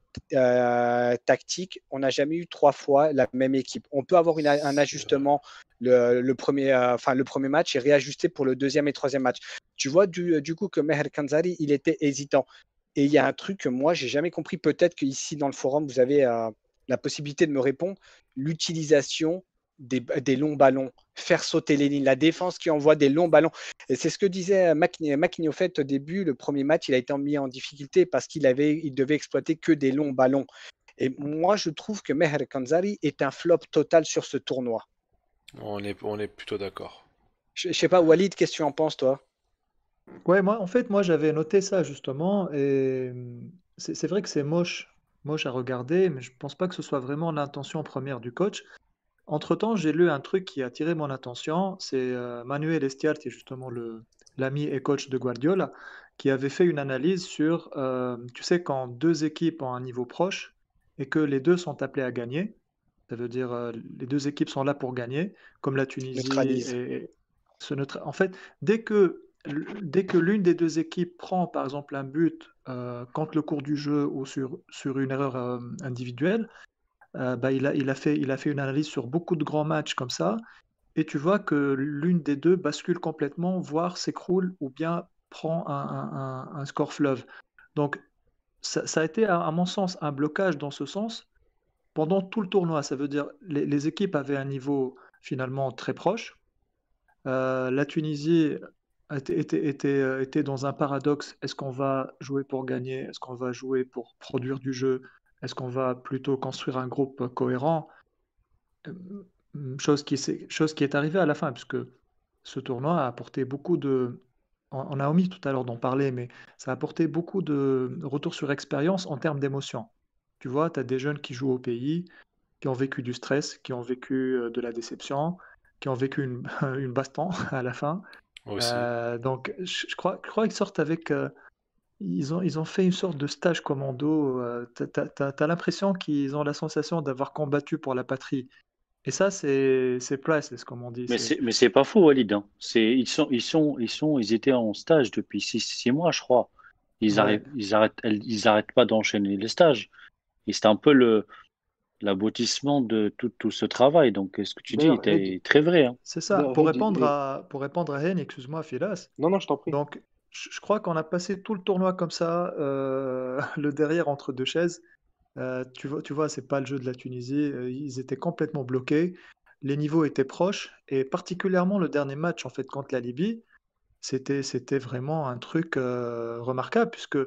tactique, on n'a jamais eu trois fois la même équipe. On peut avoir un C'est vrai. ajustement le premier match et réajuster pour le deuxième et troisième match. Tu vois, du coup, que Meher Kanzari, il était hésitant. Et il y a un truc que moi, j'ai jamais compris. Peut-être qu'ici, dans le forum, vous avez la possibilité de me répondre. L'utilisation des longs ballons, faire sauter les lignes, la défense qui envoie des longs ballons. Et c'est ce que disait Makini, au fait, au début, le premier match, il a été mis en difficulté parce il devait exploiter que des longs ballons. Et moi, je trouve que Meher Kanzari est un flop total sur ce tournoi. On est plutôt d'accord. Je sais pas, Walid, qu'est-ce que tu en penses, toi? Ouais, moi j'avais noté ça justement, et c'est vrai que c'est moche à regarder, mais je pense pas que ce soit vraiment l'intention première du coach. Entre-temps, j'ai lu un truc qui a attiré mon attention, c'est Manuel Estiarte, qui est justement l'ami et coach de Guardiola, qui avait fait une analyse sur, tu sais, quand deux équipes ont un niveau proche et que les deux sont appelés à gagner, ça veut dire les deux équipes sont là pour gagner, comme la Tunisie Neutralise. et en fait, dès que, dès que l'une des deux équipes prend par exemple un but contre le cours du jeu ou sur une erreur individuelle, bah, il a fait une analyse sur beaucoup de grands matchs comme ça, et tu vois que l'une des deux bascule complètement, voire s'écroule ou bien prend un score fleuve. Donc, ça a été, à mon sens, un blocage dans ce sens pendant tout le tournoi. Ça veut dire les équipes avaient un niveau finalement très proche. La Tunisie était dans un paradoxe. Est-ce qu'on va jouer pour gagner? Est-ce qu'on va jouer pour produire du jeu? Est-ce qu'on va plutôt construire un groupe cohérent? Chose qui est arrivée à la fin, puisque ce tournoi a apporté beaucoup de. On a omis tout à l'heure d'en parler, mais ça a apporté beaucoup de retours sur expérience en termes d'émotion. Tu vois, tu as des jeunes qui jouent au pays, qui ont vécu du stress, qui ont vécu de la déception, qui ont vécu une baston à la fin. Aussi. Donc, je crois qu'ils sortent avec. Ils ont fait une sorte de stage commando. T'as l'impression qu'ils ont la sensation d'avoir combattu pour la patrie Et ça, c'est priceless, comme on dit. Mais c'est pas fou, Walid, hein. Ils étaient en stage depuis 6 mois, je crois. Ouais, Ils arrêtent pas d'enchaîner les stages. Et c'est un peu l'aboutissement de tout ce travail. Donc, ce que tu dis D'ailleurs, Head, est très vrai, hein. c'est ça. d'ailleurs, Head, Pour répondre à Hen, excuse-moi, Filas. non, non, je t'en prie. Donc, je crois qu'on a passé tout le tournoi comme ça, le derrière entre deux chaises. Tu vois, c'est pas le jeu de la Tunisie. Ils étaient complètement bloqués. Les niveaux étaient proches. Et particulièrement le dernier match, en fait, contre la Libye, c'était vraiment un truc remarquable, puisque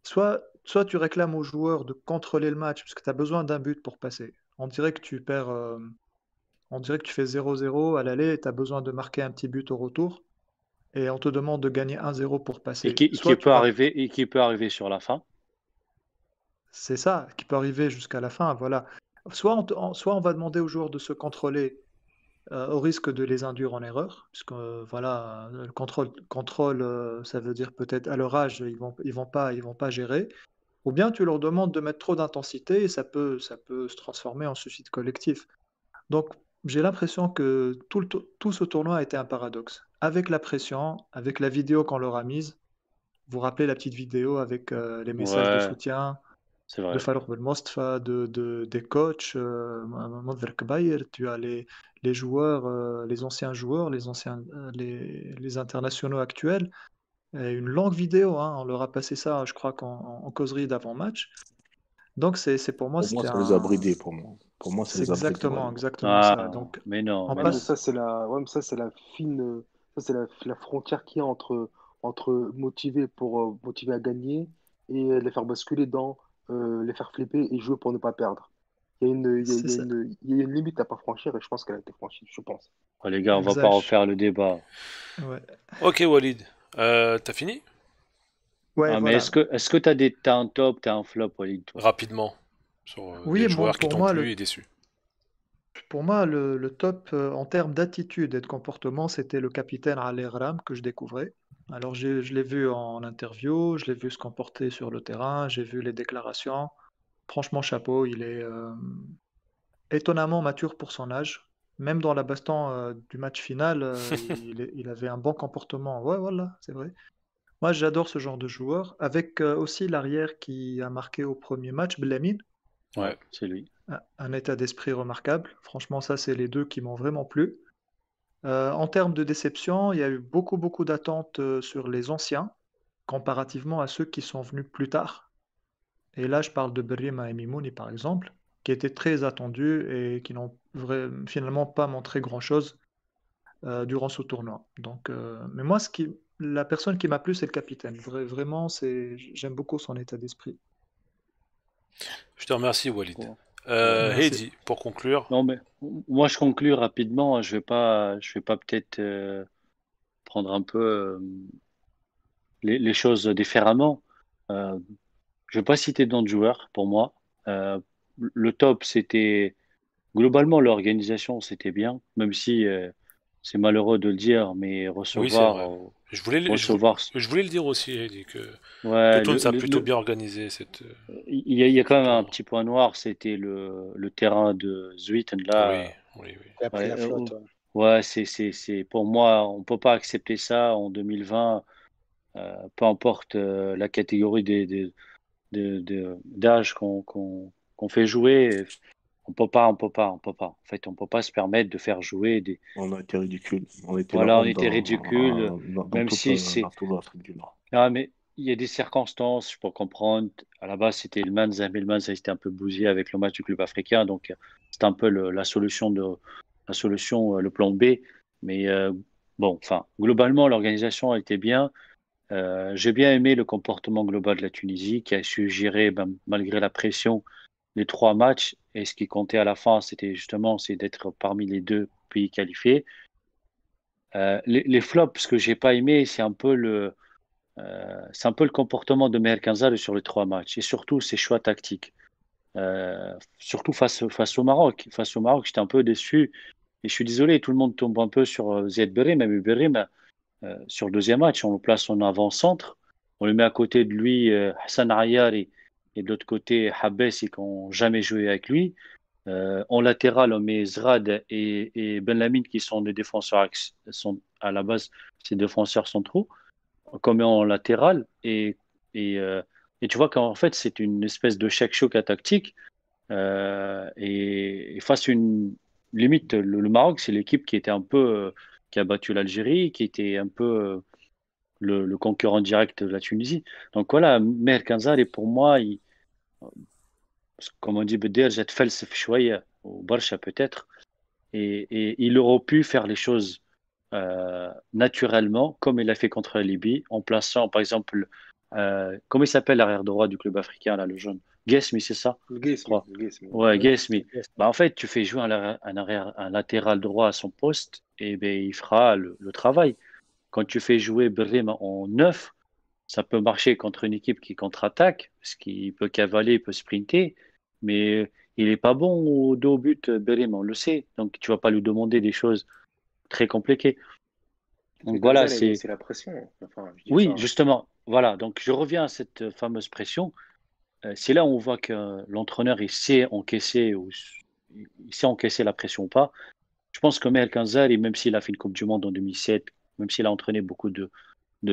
soit tu réclames aux joueurs de contrôler le match, puisque tu as besoin d'un but pour passer. On dirait que tu perds, on dirait que tu fais 0-0 à l'aller et tu as besoin de marquer un petit but au retour. Et on te demande de gagner 1-0 pour Et passer. qui peut arriver sur la fin. C'est ça qui peut arriver jusqu'à la fin, voilà. Soit on va demander aux joueurs de se contrôler au risque de les induire en erreur, puisque voilà, le contrôle, ça veut dire peut-être à leur âge, ils vont pas gérer. Ou bien tu leur demandes de mettre trop d'intensité et ça peut se transformer en suicide collectif. Donc j'ai l'impression que tout ce tournoi a été un paradoxe. Avec la pression, avec la vidéo qu'on leur a mise, vous vous rappelez la petite vidéo avec les messages de Ouais, soutien c'est de vrai. Farouk Belmostafa, des coachs, Monzer Kbair, tu as les joueurs, les anciens joueurs, les internationaux actuels. Et une longue vidéo, hein, on leur a passé ça, je crois en causerie d'avant-match. Donc pour moi, Pour moi, ça les a bridés, pour moi. Pour moi, ça c'est les a bridés, Walid. exactement ça. Ah, Donc mais non, on mais Ouais, mais non. passe, ça, c'est la fine, ça, c'est la frontière qu'il y a entre motiver à gagner et les faire basculer dans les faire flipper et jouer pour ne pas perdre. c'est ça, Il y a une limite à pas franchir et je pense qu'elle a été franchie, je pense. Oh, les gars, on va pas exact. refaire le débat. Ouais, Ok, Walid. T'as fini? ouais, Ah, mais voilà. est-ce que t'as un top, t'as un flop, Walid, toi? Rapidement. Sur Oui, les moi, joueurs qui t'ont plu et déçus. pour moi, le top en termes d'attitude et de comportement, c'était le capitaine Ali Ram que je découvrais. Alors, je l'ai vu en interview, je l'ai vu se comporter sur le terrain, j'ai vu les déclarations. Franchement, chapeau, il est étonnamment mature pour son âge. Même dans la baston du match final, il avait un bon comportement. Ouais, voilà, c'est vrai. Moi, j'adore ce genre de joueur. Avec aussi l'arrière qui a marqué au premier match, Belamine. Ouais, Ouais. c'est lui. Un état d'esprit remarquable. Franchement, ça, c'est les deux qui m'ont vraiment plu. En termes de déception, il y a eu beaucoup d'attentes sur les anciens, comparativement à ceux qui sont venus plus tard. Et là, je parle de Berrima et Mimouni, par exemple, qui étaient très attendus et qui n'ont finalement pas montré grand-chose durant ce tournoi. Donc, mais moi, la personne qui m'a plu, c'est le capitaine. Vraiment, j'aime beaucoup son état d'esprit. Je te remercie, Walid. Bon, ouais. Merci. Heidi, pour conclure. Non, mais moi, je conclue rapidement. Je vais pas peut-être prendre un peu les choses différemment. Euh, je vais pas citer d'autres joueurs pour moi. Euh, le top, c'était globalement l'organisation, c'était bien, même si c'est malheureux de le dire, mais Oui, c'est vrai. recevoir, Je voulais le dire aussi, Heidi, que ouais, Toons a plutôt bien organisé cette, il y a ce quand même un tournoi. petit point noir, c'était le terrain de Zuid. Oui, Là, oui, oui. Il a pris ouais, la flotte. Ouais. ouais, pour moi, on peut pas accepter ça en 2020, peu importe la catégorie d'âge qu'on fait jouer. On peut pas. En fait, on peut pas se permettre de faire jouer des. On a été ridicule. On a été la Voilà, on honte était ridicule, dans même si c'est. dans toute l'Afrique du Nord. Ah, mais il y a des circonstances, je peux comprendre. À la base, c'était le Manza, mais le Manza, il était un peu bousillé avec le match du club africain, donc c'était un peu la solution, le plan B. Mais bon, enfin, globalement, l'organisation a été bien. J'ai bien aimé le comportement global de la Tunisie, qui a su gérer, ben, malgré la pression, les trois matchs. Et ce qui comptait à la fin, c'était justement c'est d'être parmi les deux pays qualifiés. Les flops, ce que j'ai pas aimé, c'est un peu le comportement de Meher Kenzal sur les trois matchs et surtout ses choix tactiques. Surtout face au Maroc. Face au Maroc, j'étais un peu déçu. Et je suis désolé, tout le monde tombe un peu sur Ziad Berim, même Berim, sur le deuxième match, on le place en avant-centre. On le met à côté de lui Hassan Ayar et de l'autre côté Habes, qui n'ont jamais joué avec lui. En latéral, on met Zrad et Benlamine qui sont des défenseurs, sont à la base ces défenseurs centraux, comme en latéral. Et tu vois qu'en fait, c'est une espèce de choc tactique. Et face à une limite, le Maroc, c'est l'équipe qui était un peu, qui a battu l'Algérie, qui était un peu le concurrent direct de la Tunisie. Donc voilà, Maher Kanzari, pour moi, comme on dit, بدي ارجع اتفلسف شوية وبرشا peut-être. Et il aurait pu faire les choses naturellement, comme il a fait contre la Libye, en plaçant, par exemple, comment il s'appelle l'arrière droit du club africain, là, le jaune? Guesmi, c'est ça? Le Je Guesmi, crois. le Guesmi. Ouais, Ouais, Guesmi. Bah, en fait, tu fais jouer un latéral droit à son poste, et ben, il fera le travail. Quand tu fais jouer Brim en neuf, ça peut marcher contre une équipe qui contre-attaque, parce qu'il peut cavaler, il peut sprinter, mais il n'est pas bon au dos au but, Brim, on le sait. Donc, tu vas pas lui demander des choses très compliquées. Mais Donc voilà, Kanzan, il a c'est aussi la pression. Enfin, je dis oui, ça. justement, voilà. Donc je reviens à cette fameuse pression. C'est là où on voit que l'entraîneur il sait encaisser ou il sait encaisser la pression ou pas. Je pense que Mel Kanzari, même s'il a fait une Coupe du Monde en 2007, même s'il a entraîné beaucoup de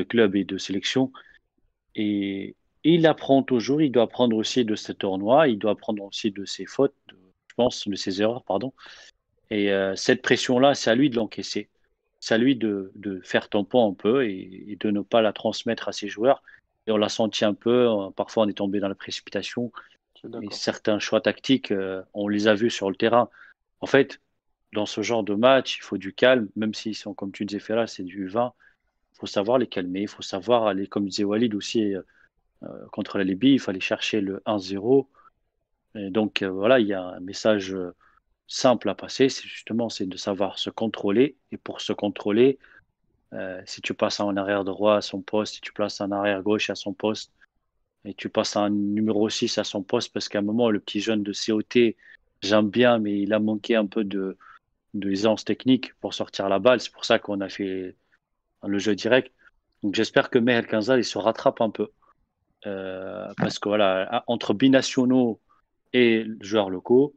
clubs et de sélections, et il apprend toujours. Il doit apprendre aussi de ce tournoi. Il doit apprendre aussi de ses fautes, je pense, de ses erreurs, pardon. Et cette pression-là, c'est à lui de l'encaisser. C'est à lui de faire tampon un peu et de ne pas la transmettre à ses joueurs. Et on l'a senti un peu, parfois on est tombé dans la précipitation Je suis et d'accord. certains choix tactiques, on les a vus sur le terrain. En fait, dans ce genre de match, il faut du calme, même s'ils sont, comme tu disais, Ferrat, c'est du vin. Il faut savoir les calmer, il faut savoir aller, comme disait Walid aussi, contre la Libye, il fallait chercher le 1-0. Et donc voilà, il y a un message simple à passer, c'est justement c'est de savoir se contrôler. Et pour se contrôler, si tu passes en arrière droit à son poste, si tu places en arrière gauche à son poste, et tu passes un numéro 6 à son poste, parce qu'à un moment, le petit jeune de COT, j'aime bien, mais il a manqué un peu de aisance technique pour sortir la balle. C'est pour ça qu'on a fait le jeu direct. Donc j'espère que Meher Kanzal, il se rattrape un peu. Parce que voilà, entre binationaux et joueurs locaux,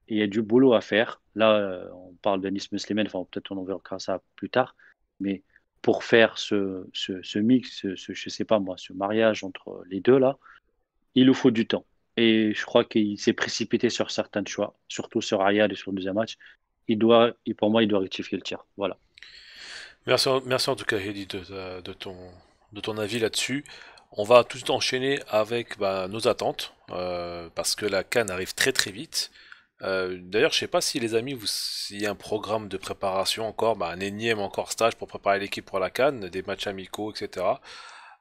il y a du boulot à faire. Là, on parle de Nice Muslimen, enfin, peut-être on en verra ça plus tard. Mais pour faire ce mix, je sais pas moi, ce mariage entre les deux, là, il nous faut du temps. Et je crois qu'il s'est précipité sur certains choix, surtout sur Ayad et sur le deuxième match. Pour moi, il doit rectifier le tir. Voilà. Merci en tout cas, Hedi, de ton avis là-dessus. On va tout de suite enchaîner avec bah, nos attentes, parce que la CAN arrive très très vite. D'ailleurs, je sais pas si les amis, s'il y a un programme de préparation encore, bah, un énième encore stage pour préparer l'équipe pour la CAN, des matchs amicaux, etc.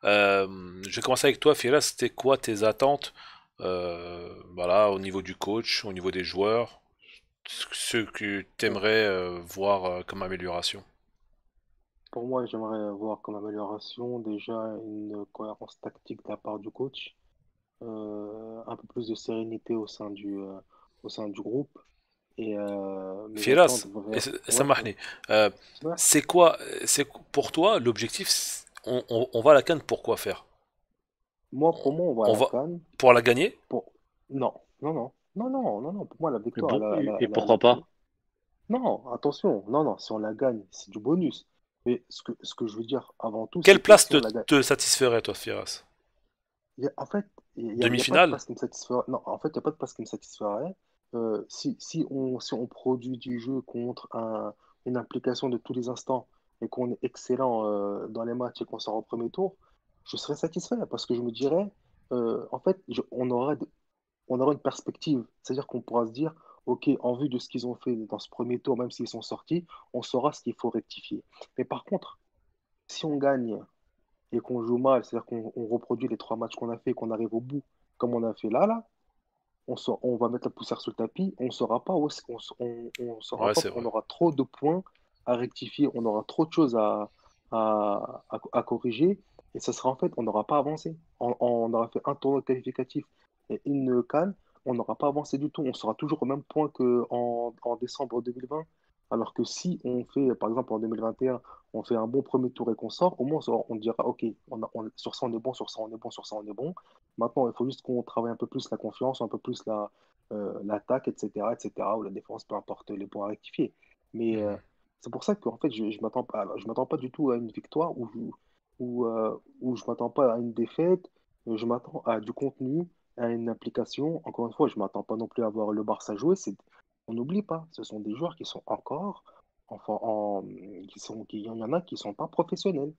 Je vais commencer avec toi, Firas. C'était quoi tes attentes, voilà, au niveau du coach, au niveau des joueurs, ce que tu Euh, aimerais voir comme amélioration? Pour moi, j'aimerais voir comme amélioration déjà une cohérence tactique de la part du coach, un peu plus de sérénité au sein du groupe. Et mes attentes Firas, vers... Ouais, ouais. Samahni, Ouais. c'est quoi, pour toi l'objectif, on va à la CAN pour quoi faire? Moi, pour moi, on va à On la va CAN pour la gagner? pour... Non, non, non, non, non, non, non. Pour moi, la Et, victoire, bon, et pourquoi pas? Non, attention, non, non, si on la gagne, c'est du bonus. Mais ce que je veux dire avant tout, Quelle c'est que place si on la gagne, te satisferait, toi, Firas? en fait, il y a pas de Demi-finale? passe qui me satisfera. Non, en fait, il n'y a pas de passe qui me satisferait. Si on produit du jeu contre une implication de tous les instants et qu'on est excellent dans les matchs et qu'on sort au premier tour, je serais satisfait parce que je me dirais, en fait, on aura une perspective. C'est-à-dire qu'on pourra se dire, OK, en vue de ce qu'ils ont fait dans ce premier tour, même s'ils sont sortis, on saura ce qu'il faut rectifier. Mais par contre, si on gagne et qu'on joue mal, c'est-à-dire qu'on reproduit les trois matchs qu'on a fait et qu'on arrive au bout, comme on a fait là, on va mettre la poussière sur le tapis, on ne saura pas on saura Ouais, pas, c'est on vrai. aura trop de points à rectifier, on aura trop de choses à corriger, et ça sera en fait, on n'aura pas avancé. On aura fait un tournoi qualificatif et une CAN, on n'aura pas avancé du tout, on sera toujours au même point en décembre 2020. Alors que si on fait, par exemple en 2021, on fait un bon premier tour et qu'on sort, au moins on dira, OK, sur ça on est bon, sur ça on est bon, sur ça on est bon. Maintenant, il faut juste qu'on travaille un peu plus la confiance, un peu plus l'attaque, etc., ou la défense, peu importe les points à rectifier. Mais c'est pour ça que en fait, je m'attends pas, alors, je m'attends pas du tout à une victoire ou je m'attends pas à une défaite. Je m'attends à du contenu, à une implication. Encore une fois, je m'attends pas non plus à voir le Barça jouer. On n'oublie pas, ce sont des joueurs qui sont encore, enfin, il y en a qui sont pas professionnels.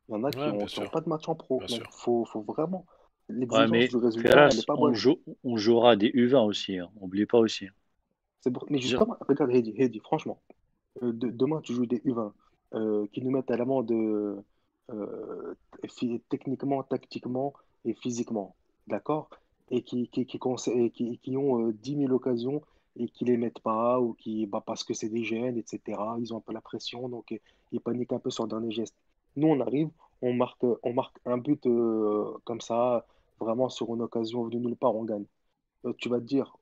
Il y en a Ouais, bien qui ont sûr, pas de match en pro. bien Donc, sûr. faut vraiment. Ouais, L'exigence mais du résultat, elle n'est Ferras, pas bonne. on jouera des U20 aussi, hein. Oublie pas aussi, hein. Mais Je veux dire, justement, regarde, Heidi, franchement, demain, tu joues des U20 qui nous mettent à l'amende techniquement, tactiquement et physiquement. D'accord? Et qui ont 10 000 occasions et qui les mettent pas ou parce que c'est des jeunes, etc. Ils ont un peu la pression, donc ils paniquent un peu sur le dernier geste. Nous, on arrive, on marque un but comme ça, vraiment sur une occasion venue nulle part, on gagne. Tu vas te dire,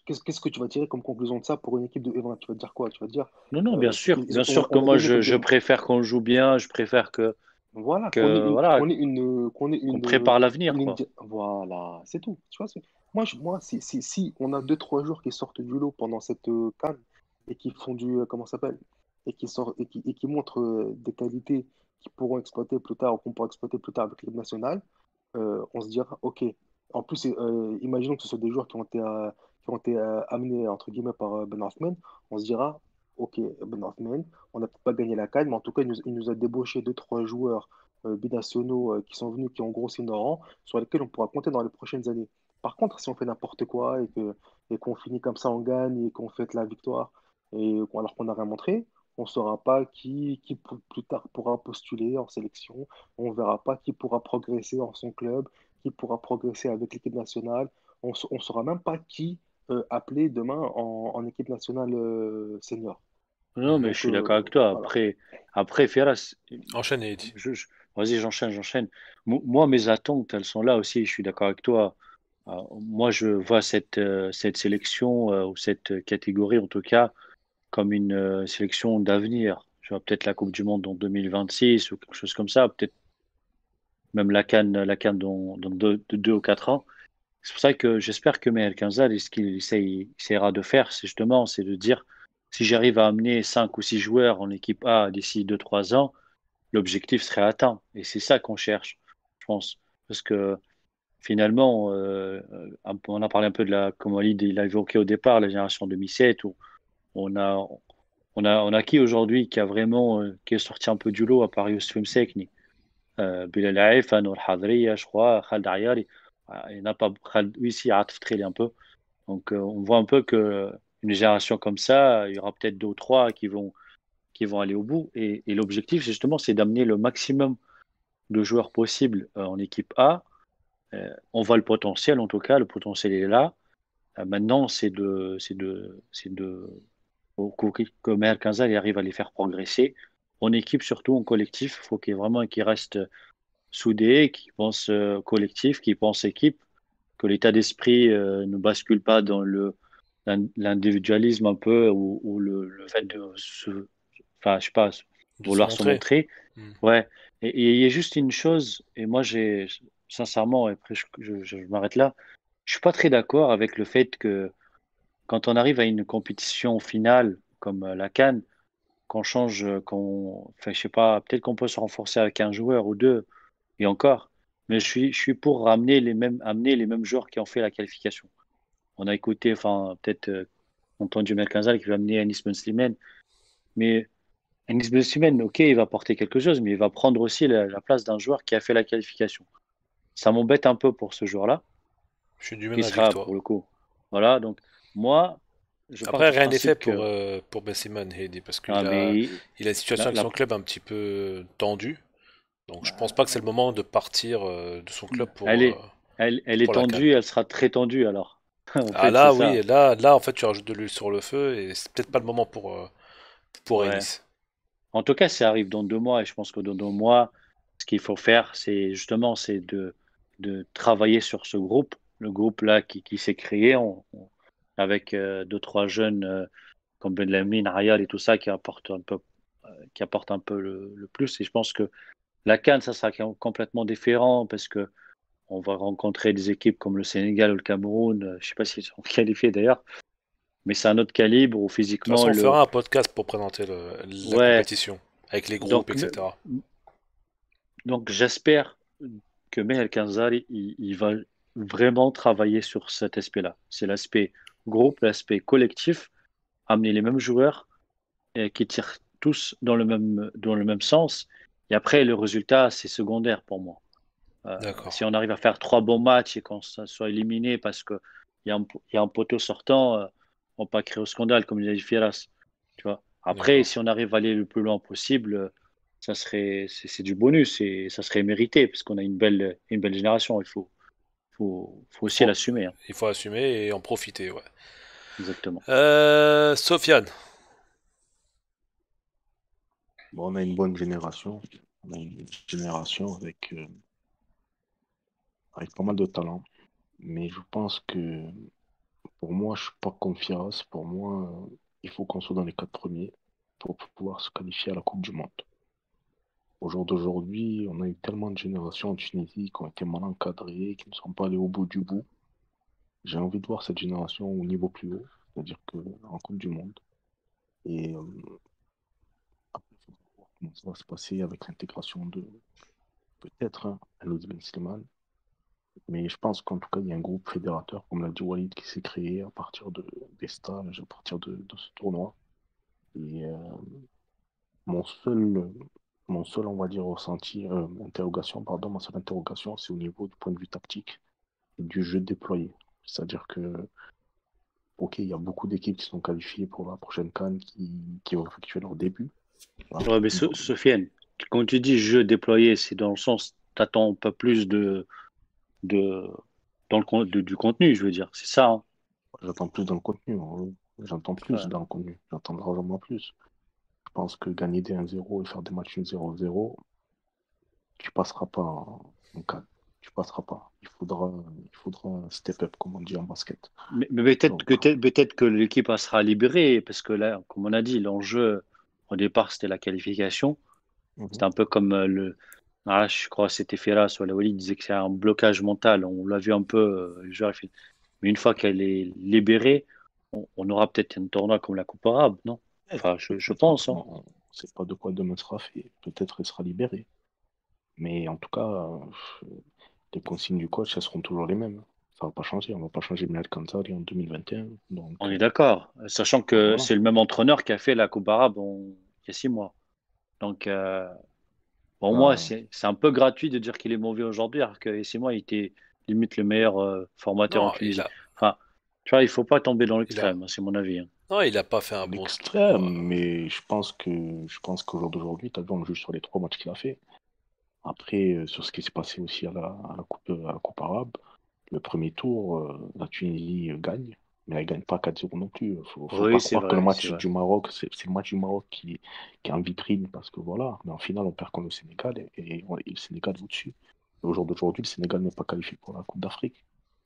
qu'est-ce que tu vas tirer comme conclusion de ça pour une équipe de U20? Tu vas te dire quoi? Tu vas te dire, non, non, bien sûr que on a moi, gagné contre je des. préfère qu'on joue bien, je préfère Voilà, voilà, qu'on prépare l'avenir, quoi. Voilà, c'est tout. Tu vois, moi si on a deux, trois jours qui sortent du lot pendant cette CAN et qui font comment ça s'appelle? Et qui montrent des qualités qui pourront exploiter plus tard ou qu'on pourra exploiter plus tard avec l'équipe nationale, on se dira, OK. En plus, imaginons que ce soit des joueurs qui ont été amenés, entre guillemets, par Ben Hoffman, on se dira, OK, Ben Hoffman, on n'a peut-être pas gagné la CAN, mais en tout cas, il nous a débauché deux, trois joueurs binationaux qui sont venus, qui ont grossi nos rangs, sur lesquels on pourra compter dans les prochaines années. Par contre, si on fait n'importe quoi et qu'on finit comme ça, on gagne et qu'on fête la victoire, alors qu'on n'a rien montré, on ne saura pas qui plus tard pourra postuler en sélection, on ne verra pas qui pourra progresser dans son club, qui pourra progresser avec l'équipe nationale, on ne saura même pas qui appeler demain en équipe nationale senior. Non, mais je Donc suis d'accord avec toi. voilà. Après, Ferras, Enchaîne, Eddy. vas-y, j'enchaîne. Moi, mes attentes, elles sont là aussi. Je suis d'accord avec toi. Moi, je vois cette sélection, ou cette catégorie, en tout cas, comme une sélection d'avenir. Je vois peut-être la Coupe du Monde en 2026 ou quelque chose comme ça. Peut-être même la CAN dans 2 ou 4 ans. C'est pour ça que j'espère que Meher Kenzal, ce qu'il essaiera de faire, c'est de dire, si j'arrive à amener 5 ou 6 joueurs en équipe A d'ici 2 3 ans, l'objectif serait atteint. Et c'est ça qu'on cherche, je pense. Parce que finalement, on a parlé un peu comme Walid il a évoqué au départ, la génération 2007, où on a, on a qui aujourd'hui qui a vraiment, qui est sorti un peu du lot, à part Youssef Msekni, Bilal Haif, Nour Hadria, je crois, Khaled Ayari. Il n'y en a pas, Khaled, oui, si, Atif Treli un peu. Donc, on voit un peu que une génération comme ça, il y aura peut-être 2 ou 3 qui vont aller au bout. Et l'objectif, justement, c'est d'amener le maximum de joueurs possibles en équipe A. On voit le potentiel, en tout cas, le potentiel est là. Maintenant, c'est de que Meher Kenzal il arrive à les faire progresser en équipe, surtout en collectif. Il faut qu'il reste soudé, qu'il pense collectif, qu'il pense équipe, que l'état d'esprit ne bascule pas dans l'individualisme un peu ou le fait de enfin, je sais pas, De se vouloir se montrer. montrer. Hmm. Ouais. Et il y a juste une chose, et moi, sincèrement, et après, je m'arrête là, je suis pas très d'accord avec le fait que quand on arrive à une compétition finale comme la CAN, qu'on change, enfin, je sais pas, peut-être qu'on peut se renforcer avec un joueur ou deux, et encore. Mais je suis pour amener les mêmes joueurs qui ont fait la qualification. On a écouté, enfin, peut-être entendu Merkanzal qui va amener Anis Ben Slimane, mais Anis Ben Slimane, ok, il va porter quelque chose, mais il va prendre aussi la place d'un joueur qui a fait la qualification. Ça m'embête un peu pour ce joueur-là, Je suis du même qui avis que sera toi. pour le coup. Voilà, donc moi, je pars Après, du rien n'est fait principe pour, que, Ben Simmons, Heidi, parce ah, il a une situation la, avec la- son club un petit peu tendue. Donc je pense pas que c'est le moment de partir de son club elle est, elle est pour la CAN. tendue, elle sera très tendue alors. En Ah fait, c'est là, oui, ça. là, en fait, tu rajoutes de l'huile sur le feu et c'est peut-être pas le moment pour Ouais. Ennis. En tout cas, ça arrive dans 2 mois et je pense que dans 2 mois, ce qu'il faut faire, c'est de travailler sur ce groupe, le groupe là qui s'est créé avec 2 3 jeunes comme Ben Lamine, Ayal et tout ça qui apportent un peu le plus. Et je pense que la CAN, ça sera complètement différent parce que on va rencontrer des équipes comme le Sénégal ou le Cameroun. Je ne sais pas s'ils sont qualifiés d'ailleurs, mais c'est un autre calibre où De toute physiquement façon, on le. fera un podcast pour présenter la Ouais, compétition, avec les groupes, donc, etc. donc j'espère que Mehel Kanzari, il va vraiment travailler sur cet aspect-là. C'est l'aspect groupe, l'aspect collectif, amener les mêmes joueurs qui tirent tous dans le même sens. Et après, le résultat, c'est secondaire pour moi. D'accord. Si on arrive à faire 3 bons matchs et qu'on soit éliminé parce qu'il y a un poteau sortant, on ne va pas créer au scandale, comme il a dit Fieras. Tu vois. Après, D'accord. si on arrive à aller le plus loin possible, c'est du bonus et ça serait mérité parce qu'on a une belle génération. Il faut aussi Faut- l'assumer, hein. il faut assumer et en profiter, ouais. Exactement. Sofiane. Bon, on a une bonne génération. On a une génération avec pas mal de talent. Mais je pense que pour moi, je suis pas confiant. Pour moi, il faut qu'on soit dans les 4 premiers pour pouvoir se qualifier à la Coupe du Monde. Au jour d'aujourd'hui, on a eu tellement de générations en Tunisie qui ont été mal encadrées, qui ne sont pas allées au bout du bout. J'ai envie de voir cette génération au niveau plus haut, c'est-à-dire que en Coupe du Monde. Et après, il faudra voir comment ça va se passer avec l'intégration de peut-être un Louis Ben Slimane. Mais je pense qu'en tout cas, il y a un groupe fédérateur, comme l'a dit Walid, qui s'est créé à partir des stages, à partir de ce tournoi. Et mon seul, mon seul, on va dire, ressenti, interrogation, pardon, ma seule interrogation, c'est au niveau du point de vue tactique et du jeu déployé. C'est-à-dire que, ok, il y a beaucoup d'équipes qui sont qualifiées pour la prochaine CAN qui vont effectuer leur début. Voilà. Ouais, mais Sofiane, quand tu dis jeu déployé, c'est dans le sens, t'attends pas plus de, du contenu, je veux dire. C'est ça, hein. J'attends plus dans le contenu, hein. J'entends plus Ouais. dans le contenu. J'entends largement plus. Je pense que gagner des 1-0 et faire des matchs 0-0, tu passeras pas en CAN. Tu passeras pas. Il faudra un step up, comme on dit en basket. Mais Donc, peut-être que l'équipe elle sera libérée, parce que là, comme on a dit, l'enjeu, au départ, c'était la qualification. C'était mhm. un peu comme je crois que c'était Ferras ou Alaoui disait que c'est un blocage mental. On l'a vu un peu, le joueur, il fait. Mais une fois qu'elle est libérée, on aura peut-être un tournoi comme la Coupe arabe, non? Enfin, je Peut-être, pense, hein. on ne sait pas de quoi demain sera fait. Peut-être elle sera libérée. Mais en tout cas, les consignes du coach, elles seront toujours les mêmes. Ça va pas changer. On va pas changer Minal Kanzari en 2021. Donc, On est d'accord, sachant donc que voilà. c'est le même entraîneur qui a fait la Coupe arabe il y a 6 mois. Donc, pour moi, Bah, c'est un peu gratuit de dire qu'il est mauvais aujourd'hui, alors que c'est moi, il était limite le meilleur formateur en Non, il Tunisie. a, Enfin, tu vois, il faut pas tomber dans il a, l'extrême, hein, c'est mon avis, hein. non, il a pas fait un bon. l'extrême, mais je pense qu'au jour d'aujourd'hui, tu as vu, on le juge sur les 3 matchs qu'il a fait. Après, sur ce qui s'est passé aussi à la Coupe arabe, le premier tour, la Tunisie gagne, mais elle gagne pas 4-0 non plus. Faut Oui, pas c'est croire que le vrai, c'est match vrai. du Maroc, c'est le match du Maroc qui est en vitrine, parce que voilà, mais en finale, on perd contre le Sénégal et le Sénégal est au-dessus. Et au jour d'aujourd'hui, le Sénégal n'est pas qualifié pour la Coupe d'Afrique.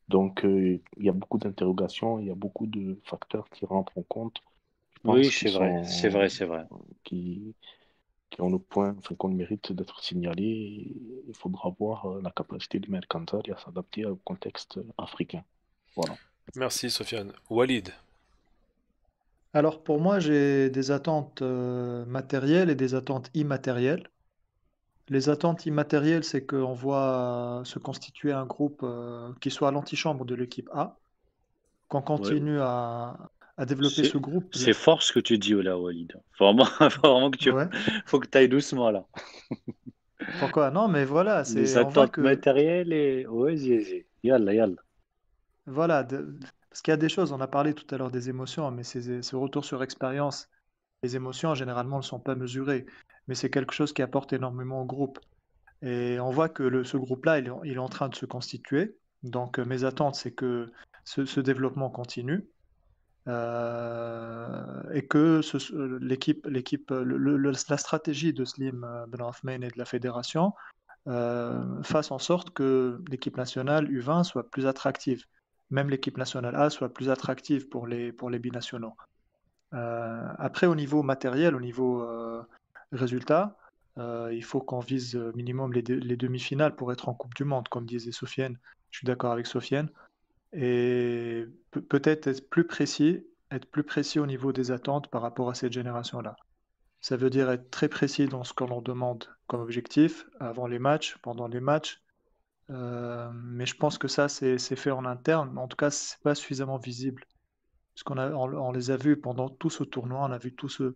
Donc, il y a beaucoup d'interrogations, il y a beaucoup de facteurs qui rentrent en compte. Je Oui, pense c'est vrai, c'est vrai, c'est vrai. qui, qui ont le point, enfin, qu'on mérite d'être signalés. Et il faudra voir la capacité de Mercantile à s'adapter au contexte africain. Voilà. Merci, Sofiane. Walid. Alors pour moi, j'ai des attentes matérielles et des attentes immatérielles. Les attentes immatérielles, c'est qu'on voit se constituer un groupe qui soit à l'antichambre de l'équipe A, qu'on Ouais, continue à développer c'est ce groupe. c'est fort ce que tu dis, là, Walid. Faut vraiment, faut vraiment Ouais. faut que tu ailles doucement, là. Pourquoi? Non, mais voilà, Les on voit attentes que matérielles et. Ouais, yalla, yalla. voilà, parce qu'il y a des choses. On a parlé tout à l'heure des émotions, mais ce retour sur expérience, les émotions généralement ne sont pas mesurées, mais c'est quelque chose qui apporte énormément au groupe. Et on voit que ce groupe-là, il est en train de se constituer. Donc, mes attentes, c'est que ce développement continue et que l'équipe, la stratégie de Slim Ben Othman et de la fédération fasse en sorte que l'équipe nationale U20 soit plus attractive. Même l'équipe nationale A soit plus attractive pour les binationaux. Après, au niveau matériel, au niveau résultat, Il faut qu'on vise minimum les demi-finales pour être en Coupe du Monde, comme disait Sofiane. Je suis d'accord avec Sofiane. Et peut-être être plus précis au niveau des attentes par rapport à cette génération-là. Ça veut dire être très précis dans ce qu'on leur demande comme objectif avant les matchs, pendant les matchs. Mais je pense que ça, c'est fait en interne. Mais en tout cas, c'est pas suffisamment visible. Parce on les a vus pendant tout ce tournoi, on a vu tout ce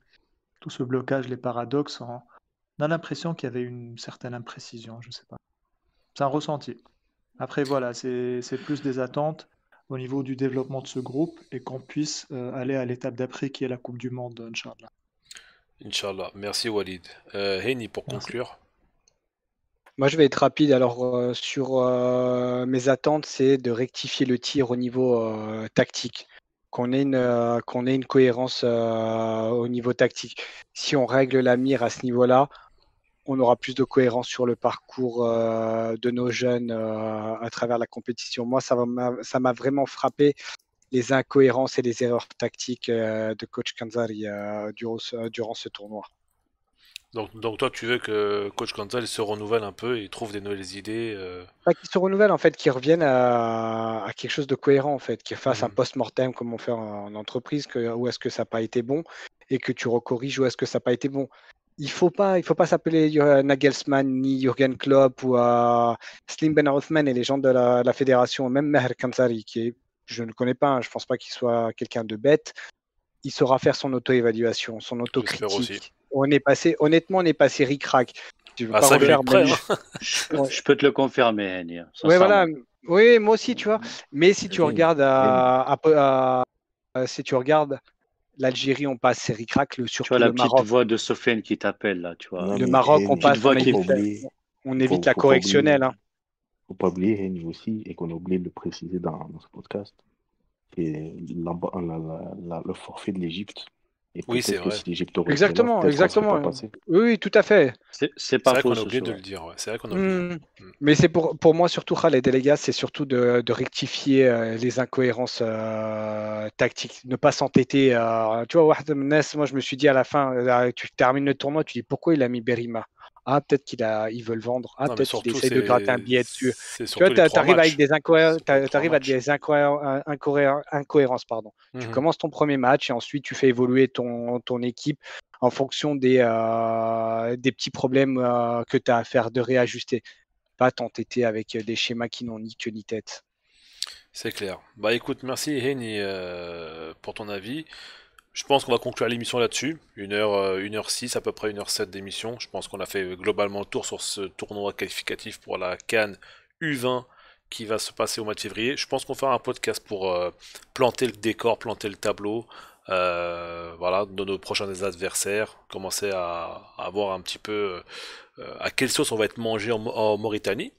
blocage, les paradoxes. On a l'impression qu'il y avait une certaine imprécision, je sais pas. C'est un ressenti. Après, voilà, c'est plus des attentes au niveau du développement de ce groupe et qu'on puisse aller à l'étape d'après qui est la Coupe du Monde, Inch'Allah. Inch'Allah. Merci Walid. Heini, pour Merci. conclure. Moi, je vais être rapide. Alors, sur mes attentes, c'est de rectifier le tir au niveau tactique, qu'on ait une cohérence au niveau tactique. Si on règle la mire à ce niveau-là, on aura plus de cohérence sur le parcours de nos jeunes à travers la compétition. Moi, ça m'a vraiment frappé les incohérences et les erreurs tactiques de coach Kanzari durant ce tournoi. Donc toi, tu veux que coach Gonzalez se renouvelle un peu et trouve des nouvelles idées. Pas qu'ils se renouvellent, en fait, qu'ils reviennent à quelque chose de cohérent, en fait, qu'ils fassent un post-mortem comme on fait en entreprise, où est-ce que ça n'a pas été bon, et que tu recorriges où est-ce que ça n'a pas été bon. Il faut pas s'appeler Nagelsmann ni Jürgen Klopp ou Slim Ben Othman et les gens de la fédération, même Meher Kanzari, je ne le connais pas, hein, je ne pense pas qu'il soit quelqu'un de bête. Il saura faire son auto-évaluation, son J'espère aussi. autocritique. Honnêtement, on est passé ric-rac. Tu veux Ah, pas ça lui refaire est prêt, même. hein. Je peux te le confirmer, Henny, Ouais, voilà. sincèrement. Oui, moi aussi, tu vois. Mais si tu Rien, regardes rien. si tu regardes l'Algérie, on passe c'est ric-rac, Tu vois surtout la le petite Maroc. voix de Sofiane qui t'appelle, là, tu vois. Non, Le mais Maroc, on Henny, Petite passe, voix on faut qui... pas évite, oublier, on évite la faut pas oublier, correctionnelle, hein. faut pas oublier, Henny aussi, et qu'on a oublié de le préciser dans ce podcast, c'est le forfait de l'Égypte. Et Oui, c'est peut-être que vrai. si l'Égypte aurait été là, Exactement, peut-être qu'on ne serait pas exactement. passé. Oui, tout à fait. C'est C'est pas vrai faux, qu'on a ce oublié de soir. le dire. Ouais. C'est vrai qu'on a oublié. Mais c'est pour moi surtout, Khaled et les gars, c'est surtout de rectifier les incohérences tactiques, ne pas s'entêter. Tu vois, moi je me suis dit à la fin, tu termines le tournoi, tu dis pourquoi il a mis Berima? Ah, peut-être ils veulent vendre. Ah, Non, mais peut-être qu'il surtout, essaye de gratter un billet dessus. c'est Tu vois, surtout les tu 3 arrives avec matchs. des C'est pour les 3 t'arrives à matchs. des incohérences, pardon. Tu Mhm. commences ton premier match et ensuite tu fais évoluer ton équipe en fonction des petits problèmes que tu as à faire de réajuster. Pas t'entêter avec des schémas qui n'ont ni queue ni tête. C'est clair. Bah écoute, merci Henny pour ton avis. Je pense qu'on va conclure l'émission là-dessus. 1h06, à peu près 1h07 d'émission. Je pense qu'on a fait globalement le tour sur ce tournoi qualificatif pour la CAN U20 qui va se passer au mois de février. Je pense qu'on fera un podcast pour planter le décor, planter le tableau, voilà, de nos prochains adversaires, commencer à voir un petit peu à quelle sauce on va être mangé en Mauritanie.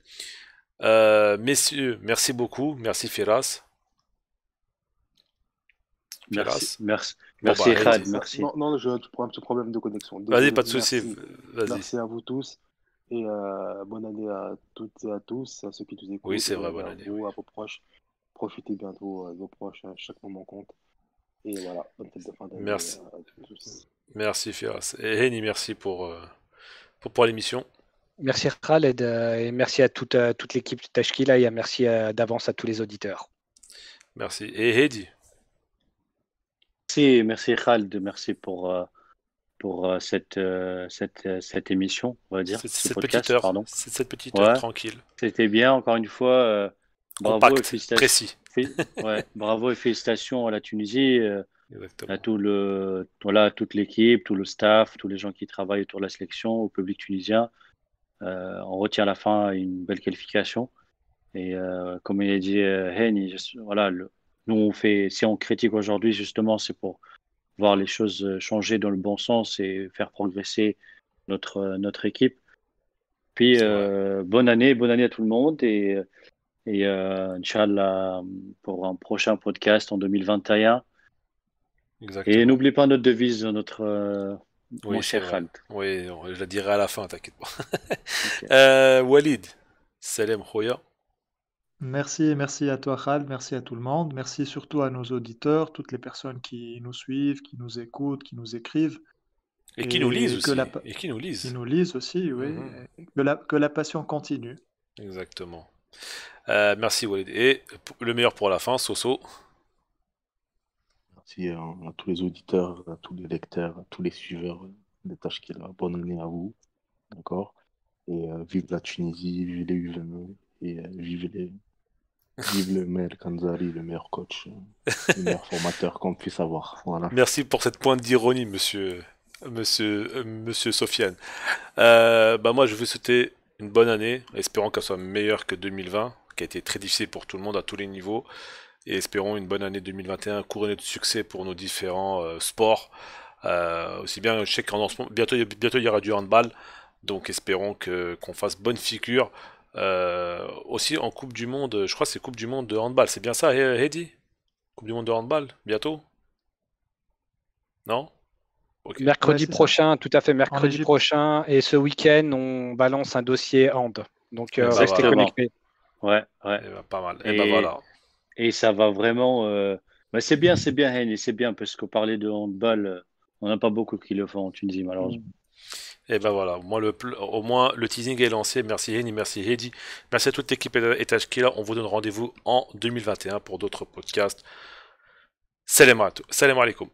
Messieurs, merci beaucoup, merci Firas. Merci, Firas. merci, Bon merci, bah, Khad, Heidi. merci. Non, je prends un petit problème de connexion. Vas-y, Désolé, pas de soucis, merci. vas-y. Merci à vous tous. Et bonne année à toutes et à tous, à ceux qui nous Oui, écoutent, c'est vrai, et bonne à année, oui. vous, à vos proches. Profitez bientôt de vos proches, chaque moment compte. Et voilà, bonne fête de fin d'année Merci, à tous. merci Firas. Et Henny, merci pour l'émission. Merci Khaled et merci à toute l'équipe de Tashkila et merci d'avance à tous les auditeurs. Merci. Et Heidi. Merci Khad, merci pour cette émission, on va dire, C'est ce cette petite podcast, heure, pardon. c'est cette petite heure Ouais, tranquille. c'était bien, encore une fois. Bravo et Compact, félicitations. précis. Ouais, bravo et félicitations à la Tunisie, Exactement. à toute l'équipe, tout le staff, tous les gens qui travaillent autour de la sélection, au public tunisien. On retient à la fin une belle qualification. Et comme il a dit Henny, voilà, nous si on critique aujourd'hui, justement, c'est pour voir les choses changer dans le bon sens et faire progresser notre équipe. Puis C'est vrai. bonne année à tout le monde et Inch'Allah pour un prochain podcast en 2021. Et Exactement. n'oublie pas notre devise, mon Oui, c'est cher vrai. Khald. Oui, je la dirai à la fin, t'inquiète pas. Ok. Walid. Salam Khoya. Merci à toi, Khal, merci à tout le monde, merci surtout à nos auditeurs, toutes les personnes qui nous suivent, qui nous écoutent, qui nous écrivent. Et qui nous lisent et aussi. Et qui nous qui lisent. nous lisent aussi, oui, Mhm. et que la passion continue. Exactement. Merci Walid. Et le meilleur pour la fin, Soso. Merci à tous les auditeurs, à tous les lecteurs, à tous les suiveurs de Tashkila. Bonne année à vous, d'accord? Et vive la Tunisie, vive les U21 et vive le maire Kanzari, le meilleur coach, le meilleur formateur qu'on puisse avoir. Voilà. Merci pour cette pointe d'ironie, monsieur Sofiane. Bah moi, je veux souhaiter une bonne année, espérant qu'elle soit meilleure que 2020, qui a été très difficile pour tout le monde à tous les niveaux, et espérons une bonne année 2021 couronnée de succès pour nos différents sports. Aussi bien, je sais bientôt il y aura du handball, donc espérons que qu'on fasse bonne figure. Aussi en Coupe du Monde, je crois que c'est Coupe du Monde de handball, c'est bien ça, Heidi? Coupe du Monde de handball, bientôt? Non? Ok. Ouais, Mercredi c'est ça. prochain, tout à fait, En mercredi Égypte. prochain. Et ce week-end, on balance un dossier hand. Donc, Et bah restez voilà. Exactement. connectés. Ouais, ouais. Et bah pas mal. Et bah Et, voilà. et ça va vraiment. Bah, c'est bien, Henny, c'est bien, parce qu'on parlait de handball, on n'a pas beaucoup qui le font en Tunisie, malheureusement. Et ben voilà, au moins le teasing est lancé. Merci Henny, merci Heidi. Merci à toute l'équipe Etage qui est là. On vous donne rendez-vous en 2021 pour d'autres podcasts. Salam alaikum.